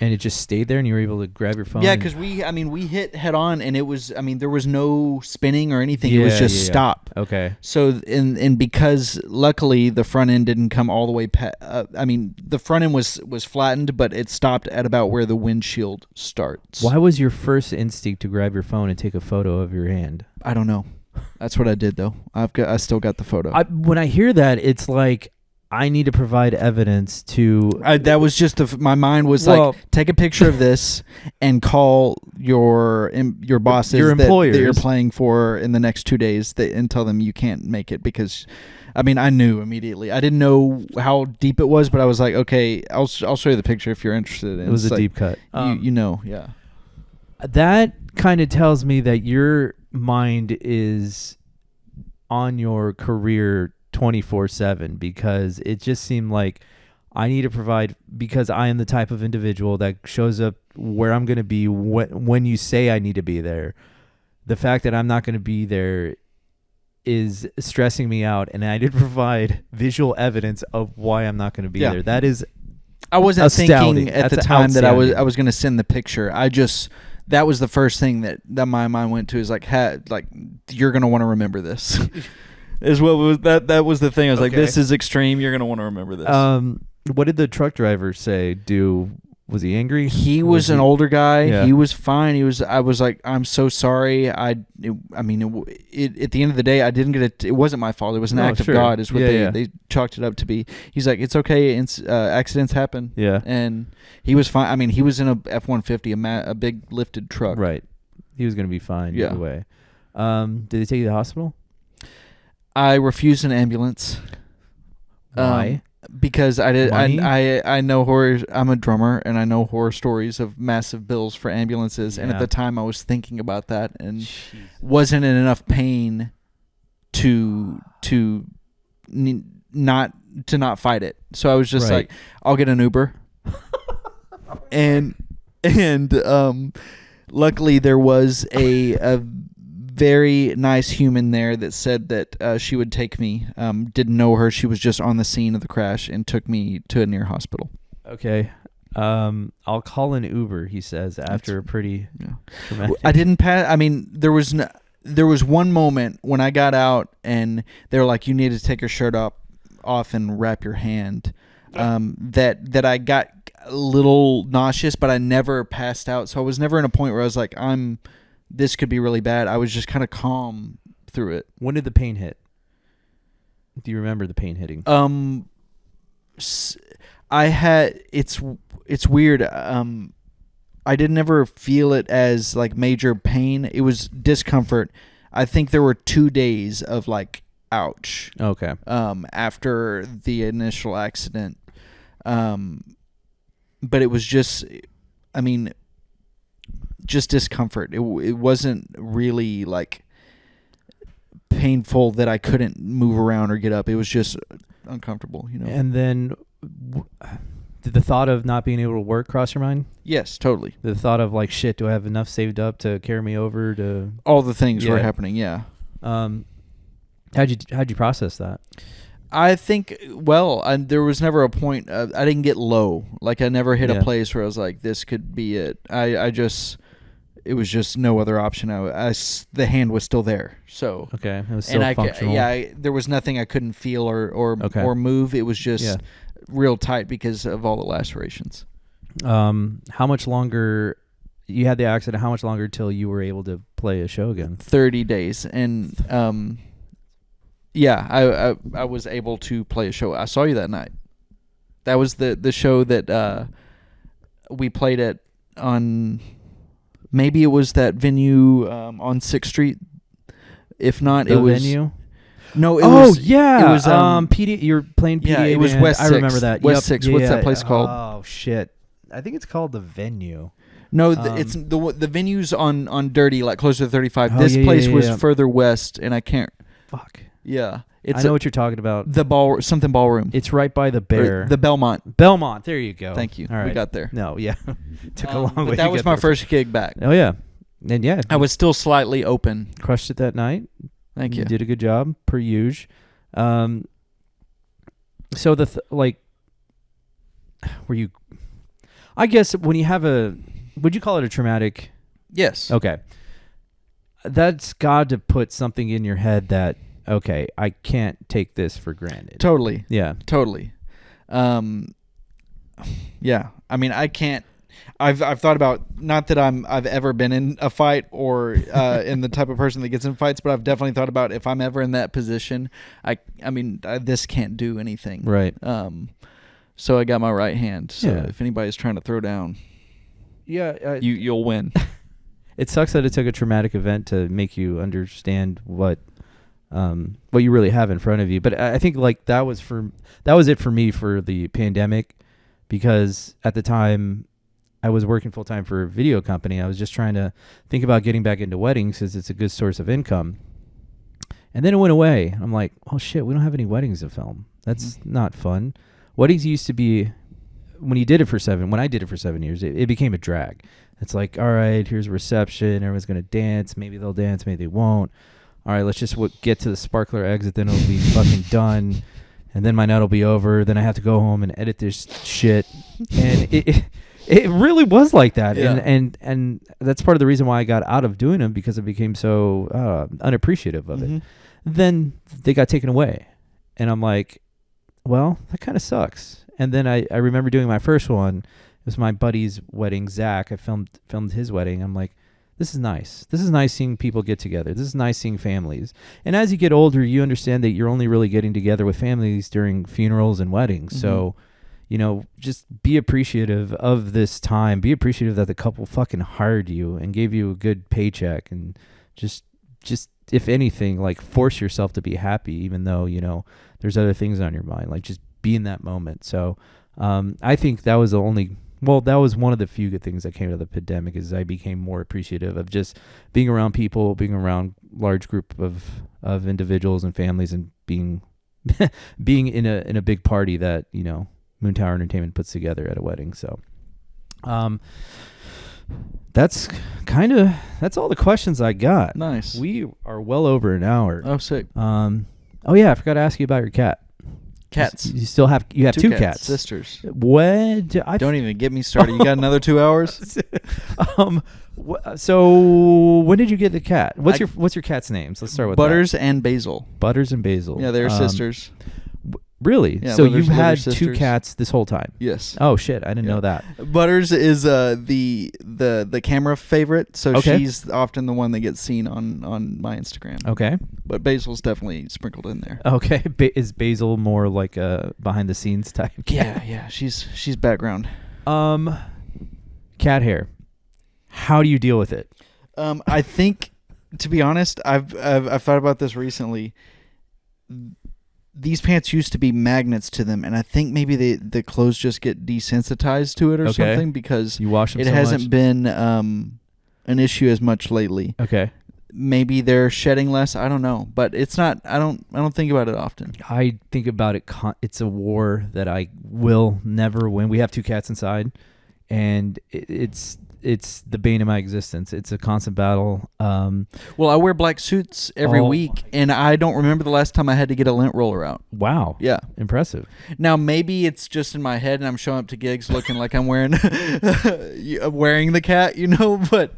And it just stayed there, and you were able to grab your phone. Yeah, because we hit head on, and it was. There was no spinning or anything. It was just stop. Okay. So and because luckily the front end didn't come all the way. The front end was flattened, but it stopped at about where the windshield starts. Why was your first instinct to grab your phone and take a photo of your hand? I don't know. That's what I did though. I still got the photo. When I hear that, it's like I need to provide evidence to. That was just my mind was like, take a picture of this and call your bosses, your employers that you're playing for in the next 2 days, and tell them you can't make it because, I knew immediately. I didn't know how deep it was, but I was like, okay, I'll show you the picture if you're interested. And it was a deep cut. Yeah. That kind of tells me that your mind is on your career 24/7, because it just seemed like I need to provide, because I am the type of individual that shows up where I'm going to be when you say I need to be there. the fact that I'm not going to be there is stressing me out, and I did provide visual evidence of why I'm not going to be there. That is I wasn't astounding. thinking at That's the time that I outstanding. was going to send the picture. That was the first thing that my mind went to is like you're going to want to remember this. Is what was that was the thing. I was like, this is extreme. You're going to want to remember this. What did the truck driver say? Was he angry? He was an older guy. Yeah. He was fine. I was like, I'm so sorry. At the end of the day, I didn't get it. It wasn't my fault. It was an act of God, is what they chalked it up to be. He's like, it's okay. Accidents happen. Yeah. And he was fine. I mean, he was in a F-150, a big lifted truck. Right. He was going to be fine either way. Did they take you to the hospital? I refused an ambulance. Why? Because I did. Money? I know horror. I'm a drummer, and I know horror stories of massive bills for ambulances. And at the time, I was thinking about that, and wasn't in enough pain to not fight it. So I was just like, I'll get an Uber. and luckily there was a very nice human there that said that she would take me. Didn't know her. She was just on the scene of the crash and took me to a near hospital. Okay. I'll call an Uber, he says, after a pretty traumatic. I didn't pass. I mean, there was one moment when I got out and they were like, you need to take your shirt off and wrap your hand. That I got a little nauseous, but I never passed out. So I was never in a point where I was like, this could be really bad. I was just kind of calm through it. When did the pain hit? Do you remember the pain hitting? It's weird. I didn't ever feel it as like major pain. It was discomfort. I think there were 2 days of like, ouch. Okay. After the initial accident. But it was just discomfort. It wasn't really like painful that I couldn't move around or get up. It was just uncomfortable, And then did the thought of not being able to work cross your mind? Yes, totally. The thought of like, shit, do I have enough saved up to carry me over to... All the things were happening, yeah. How'd you process that? I think, there was never a point. I didn't get low. Like, I never hit a place where I was like, this could be it. It was just no other option. The hand was still there. So okay, it was still functional. There was nothing I couldn't feel or move. It was just real tight because of all the lacerations. How much longer you had the accident? How much longer till you were able to play a show again? 30 days, and I was able to play a show. I saw you that night. That was the show that we played at on. Maybe it was that venue on 6th Street. If not, it was venue. No, it was. Oh yeah, it was. PD. You're playing PDA. Yeah, it was band. West 6th. I remember that. West 6th. What's that place called? Oh shit, I think it's called the Venue. No, it's the venue's on Dirty, like closer to 35. Oh, this place was yeah. further west, and I can't. Fuck. Yeah, I know what you're talking about. The ballroom. It's right by the Bear. The Belmont. Belmont. There you go. Thank you. All right. We got there. No, yeah, took a long way. But that to was get my there. first gig back. Oh yeah, and yeah, I was still slightly open. Crushed it that night. Thank you. You did a good job, per usual. So were you? I guess when you have would you call it a traumatic? Yes. Okay. That's got to put something in your head that, okay, I can't take this for granted. Totally. Yeah. Totally. Yeah. I mean, I can't. I've thought about, not that I've ever been in a fight or in the type of person that gets in fights, but I've definitely thought about if I'm ever in that position, this can't do anything. Right. So I got my right hand. So Yeah. if anybody's trying to throw down, you'll win. It sucks that it took a traumatic event to make you understand what you really have in front of you. But I think like that was it for me for the pandemic, because at the time I was working full time for a video company. I was just trying to think about getting back into weddings because it's a good source of income. And then it went away. I'm like, oh shit, we don't have any weddings to film. That's not fun. Weddings used to be when I did it for 7 years, it became a drag. It's like, all right, here's a reception. Everyone's going to dance. Maybe they'll dance. Maybe they won't. All right, let's just get to the sparkler exit. Then it'll be fucking done. And then my night will be over. Then I have to go home and edit this shit. And it really was like that. Yeah. And that's part of the reason why I got out of doing them, because I became so unappreciative of it. Then they got taken away. And I'm like, well, that kind of sucks. And then I remember doing my first one. It was my buddy's wedding, Zach. I filmed his wedding. I'm like, this is nice. This is nice seeing people get together. This is nice seeing families. And as you get older, you understand that you're only really getting together with families during funerals and weddings. Mm-hmm. So, just be appreciative of this time. Be appreciative that the couple fucking hired you and gave you a good paycheck. And just if anything, like, force yourself to be happy, even though, there's other things on your mind. Like, just be in that moment. So I think that was that was one of the few good things that came out of the pandemic, is I became more appreciative of just being around people, being around large group of individuals and families, and being in a big party that, Moon Tower Entertainment puts together at a wedding. So that's all the questions I got. Nice. We are well over an hour. Oh, sick. Oh yeah, I forgot to ask you about your cat. Cats. You have two cats. Sisters. What? Don't even get me started. You got another 2 hours? So when did you get the cat? What's your cat's names? Let's start with Butters and Basil. Butters and Basil. Yeah, they're sisters. Really? Yeah, so you've had sisters. 2 cats this whole time? Yes. Oh shit, I didn't know that. Butters is the camera favorite, so okay. She's often the one that gets seen on my Instagram. Okay. But Basil's definitely sprinkled in there. Okay. Is Basil more like a behind the scenes type cat? Yeah. She's background. Cat hair. How do you deal with it? I think, to be honest, I've thought about this recently. These pants used to be magnets to them, and I think maybe the clothes just get desensitized to it or something, because you wash them. It hasn't been an issue as much lately. Okay. Maybe they're shedding less. I don't know, but it's not. I don't think about it often. I think about it. It's a war that I will never win. We have 2 cats inside, and it's the bane of my existence. It's a constant battle. Well, I wear black suits every week, and I don't remember the last time I had to get a lint roller out. Wow. Yeah. Impressive. Now, maybe it's just in my head, and I'm showing up to gigs looking like I'm wearing the cat, but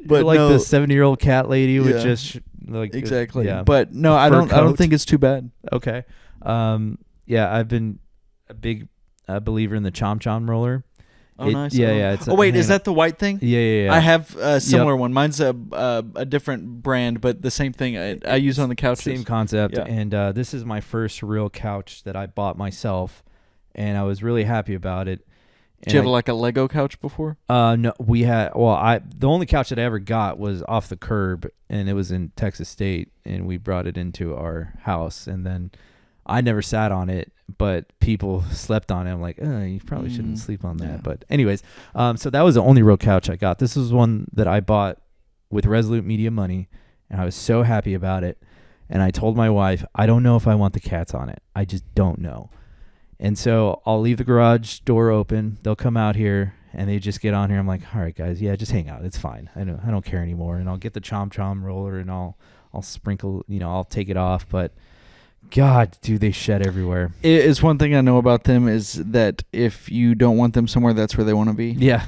You're like no. the 70-year-old cat lady with just like exactly. Yeah. But no, I don't think it's too bad. Okay. Yeah, I've been a big believer in the Chom Chom roller. Oh, nice. Yeah. Is that the white thing? Yeah. I have a similar one. Mine's a different brand, but the same thing I use on the couches. Same concept. Yeah. And this is my first real couch that I bought myself, and I was really happy about it. Did you have like a Lego couch before? No, we had. Well, the only couch that I ever got was off the curb, and it was in Texas State, and we brought it into our house, and then I never sat on it, but people slept on it. I'm like, you probably shouldn't sleep on that. Yeah. But anyways, so that was the only real couch I got. This was one that I bought with Resolute Media money, and I was so happy about it. And I told my wife, I don't know if I want the cats on it. I just don't know. And so I'll leave the garage door open. They'll come out here, and they just get on here. I'm like, all right, guys, yeah, just hang out. It's fine. I don't care anymore. And I'll get the Chom Chom roller, and I'll sprinkle. I'll take it off, but. God, do they shed everywhere. It's one thing I know about them is that if you don't want them somewhere, that's where they want to be. Yeah.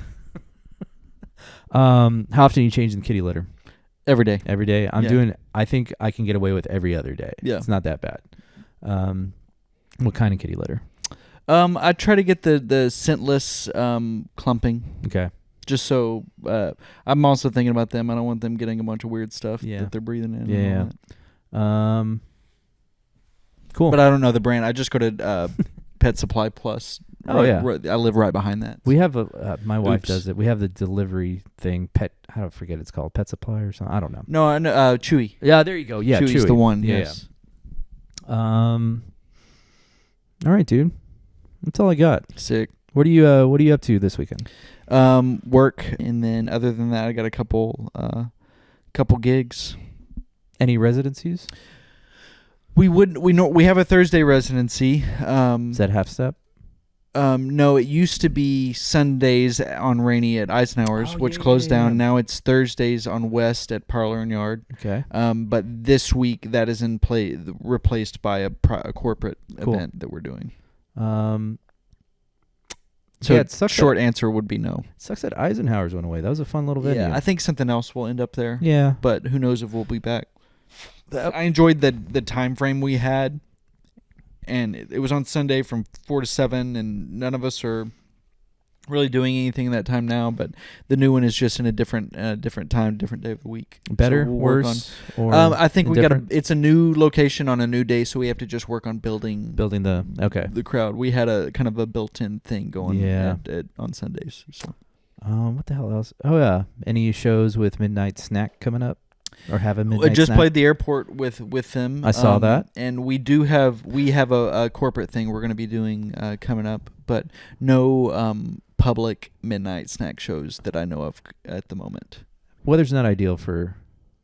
How often are you changing the kitty litter? Every day. Every day. I think I can get away with every other day. Yeah. It's not that bad. What kind of kitty litter? I try to get the scentless clumping. Okay. Just so I'm also thinking about them. I don't want them getting a bunch of weird stuff that they're breathing in. Yeah. Cool. But I don't know the brand. I just go to Pet Supply Plus. Oh, I live right behind that. We have my wife does it. We have the delivery thing. I don't forget it's called Pet Supply or something. I don't know. No, I know, Chewy. Yeah, there you go. Yeah, Chewy's the one. Yes. Yeah. All right, dude. That's all I got. Sick. What are you up to this weekend? Work, and then other than that, I got a couple gigs. Any residencies? We have a Thursday residency. Is that Half Step? No, it used to be Sundays on Rainy at Eisenhower's, which closed down. Now it's Thursdays on West at Parlor and Yard. Okay. But this week that is in play, replaced by a corporate event that we're doing. So yeah, it sucks short answer would be no. Sucks that Eisenhower's went away. That was a fun little venue. Yeah, I think something else will end up there. Yeah. But who knows if we'll be back. I enjoyed the time frame we had. And it was on Sunday from 4 to 7, and none of us are really doing anything that time now. But the new one is just in a different time, different day of the week. Better, so worse, or I think it's a new location on a new day, so we have to just work on building the crowd. We had a kind of a built-in thing going on Sundays. So. What the hell else? Oh yeah, any shows with Midnight Snack coming up? Or have a midnight I just snack? Played the airport with them. I saw that, and we have a corporate thing we're going to be doing coming up, but no public midnight snack shows that I know of at the moment. Weather's not ideal for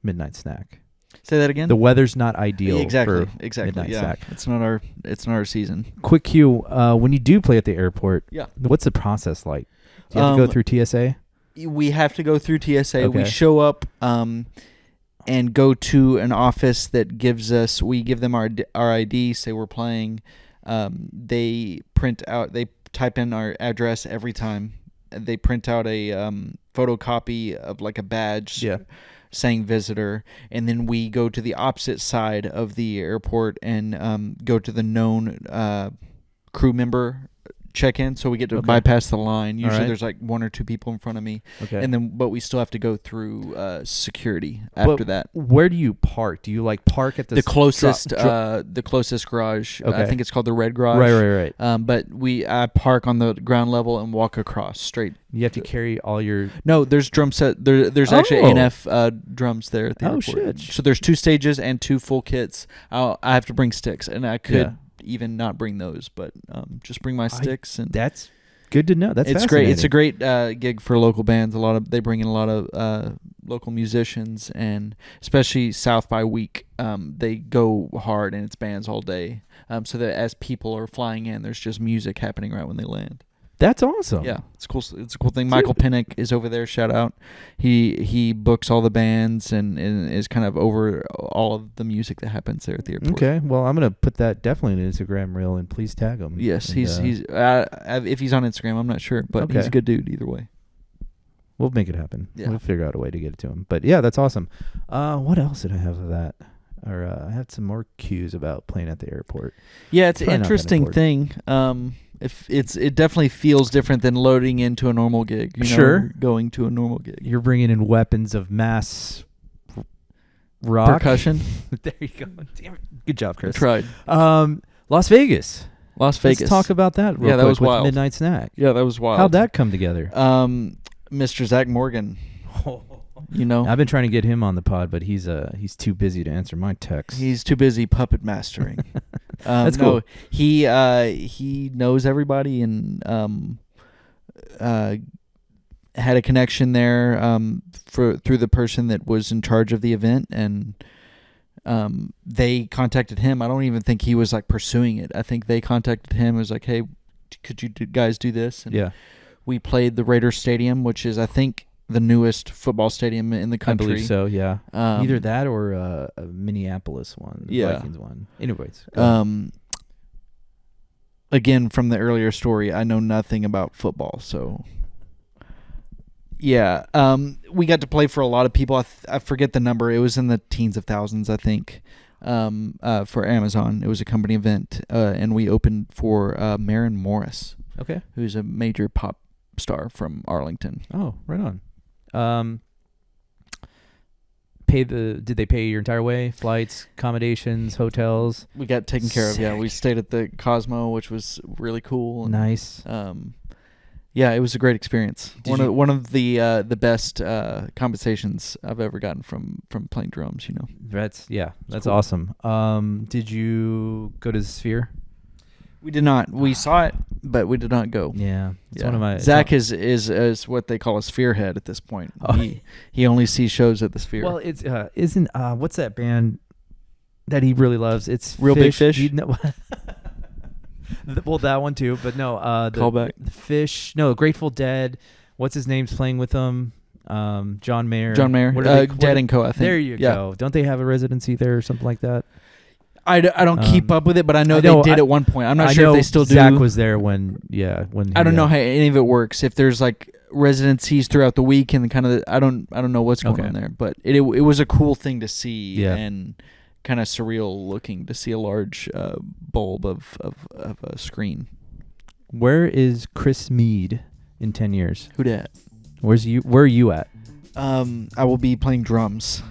midnight snack. Say that again. The weather's not ideal. Exactly. For midnight snack. It's not our season. Quick cue: when you do play at the airport, what's the process like? Do you have to go through TSA? We have to go through TSA. Okay. We show up. And go to an office that we give them our ID, say we're playing. They type in our address every time. They print out a photocopy of like a badge saying visitor. And then we go to the opposite side of the airport and go to the known crew member check-in, so we get to bypass the line. Usually there's like one or two people in front of me, but we still have to go through security after that. Where do you park? Do you like park at the closest the closest garage? I think it's called the Red Garage. Right. But I park on the ground level and walk across straight. You have to carry all your... No, there's drum set. There's actually A&F drums there at the airport. Shit. So there's 2 stages and 2 full kits. I have to bring sticks, and I could even not bring those, but just bring my sticks. And that's good to know. It's great. It's a great gig for local bands. They bring in a lot of local musicians, and especially South by week, they go hard, and it's bands all day. So that as people are flying in, there's just music happening right when they land. That's awesome. Yeah, it's cool. It's a cool thing. Michael Pinnock is over there. Shout out. He books all the bands and is kind of over all of the music that happens there at the airport. Okay, well, I'm gonna put that definitely in an Instagram reel, and please tag him. Yes, he's if he's on Instagram, I'm not sure, but he's a good dude either way. We'll make it happen. Yeah. We'll figure out a way to get it to him. But yeah, that's awesome. What else did I have of that? Or I had some more cues about playing at the airport. Yeah, it's an interesting thing. It definitely feels different than loading into a normal gig. Going to a normal gig. You're bringing in weapons of mass rock percussion. There you go. Damn it. Good job, Chris. I tried. Las Vegas. Let's talk about that. Real quick that was with wild. Midnight Snack. Yeah, that was wild. How'd that come together? Mr. Zach Morgan. I've been trying to get him on the pod, but he's too busy to answer my texts. He's too busy puppet mastering. That's cool. He knows everybody and had a connection there through the person that was in charge of the event, and they contacted him. I don't even think he was like pursuing it. I think they contacted him. It was like, hey, could you guys do this? And we played the Raiders Stadium, which is, I think, the newest football stadium in the country. I believe so, yeah. Either that or a Minneapolis one, Vikings one. Anyways. Again, from the earlier story, I know nothing about football, so... Yeah, we got to play for a lot of people. I forget the number. It was in the teens of thousands, I think, for Amazon. It was a company event, and we opened for Maren Morris, who's a major pop star from Arlington. Oh, right on. Did they pay your entire way? Flights, accommodations, hotels? We got taken care of. Yeah, we stayed at the Cosmo, which was really cool. And, nice. Yeah, it was a great experience. One of the best compensations I've ever gotten from playing drums. That's cool. Awesome. Did you go to the Sphere? We did not. We saw it, but we did not go. Yeah, it's one of my. Zach is what they call a Sphere head at this point. Oh. He only sees shows at the Sphere. Well, it's isn't what's that band that he really loves? It's Real Big Fish. Well, that one too, but no. Callback. The Fish. No, Grateful Dead. What's his name's playing with them? John Mayer. John Mayer. What are they- Dead and Co. I think. There you go. Don't they have a residency there or something like that? I don't keep up with it, but I know, I know they did I- at one point. I'm not I sure know if they still do. Zach was there when. I don't know how any of it works. If there's like residencies throughout the week and kind of, I don't know what's going on there. But it was a cool thing to see and kind of surreal looking to see a large bulb of a screen. Where is Chris Mead in 10 years? Who dat? Where are you at? I will be playing drums.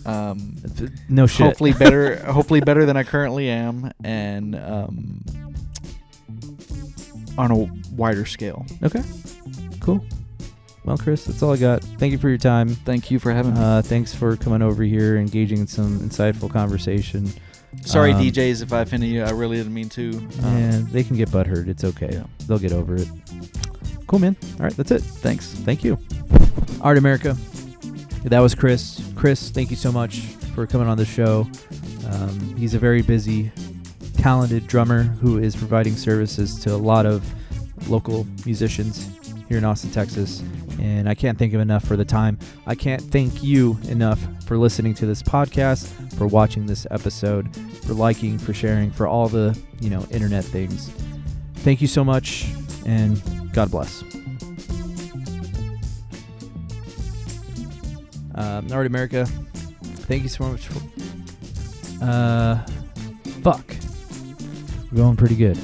No shit. Hopefully better than I currently am, and on a wider scale. Okay. Cool. Well, Chris, that's all I got. Thank you for your time. Thank you for having me. Thanks for coming over here, engaging in some insightful conversation. Sorry, DJs, if I offended you. I really didn't mean to. Yeah, they can get butthurt. It's okay. Yeah. They'll get over it. Cool, man. All right, that's it. Thanks. Thank you. Art America. That was Chris. Chris, thank you so much for coming on the show. He's a very busy, talented drummer who is providing services to a lot of local musicians here in Austin, Texas. And I can't thank him enough for the time. I can't thank you enough for listening to this podcast, for watching this episode, for liking, for sharing, for all the, internet things. Thank you so much, and God bless. Art America, thank you so much for... Fuck. We're going pretty good.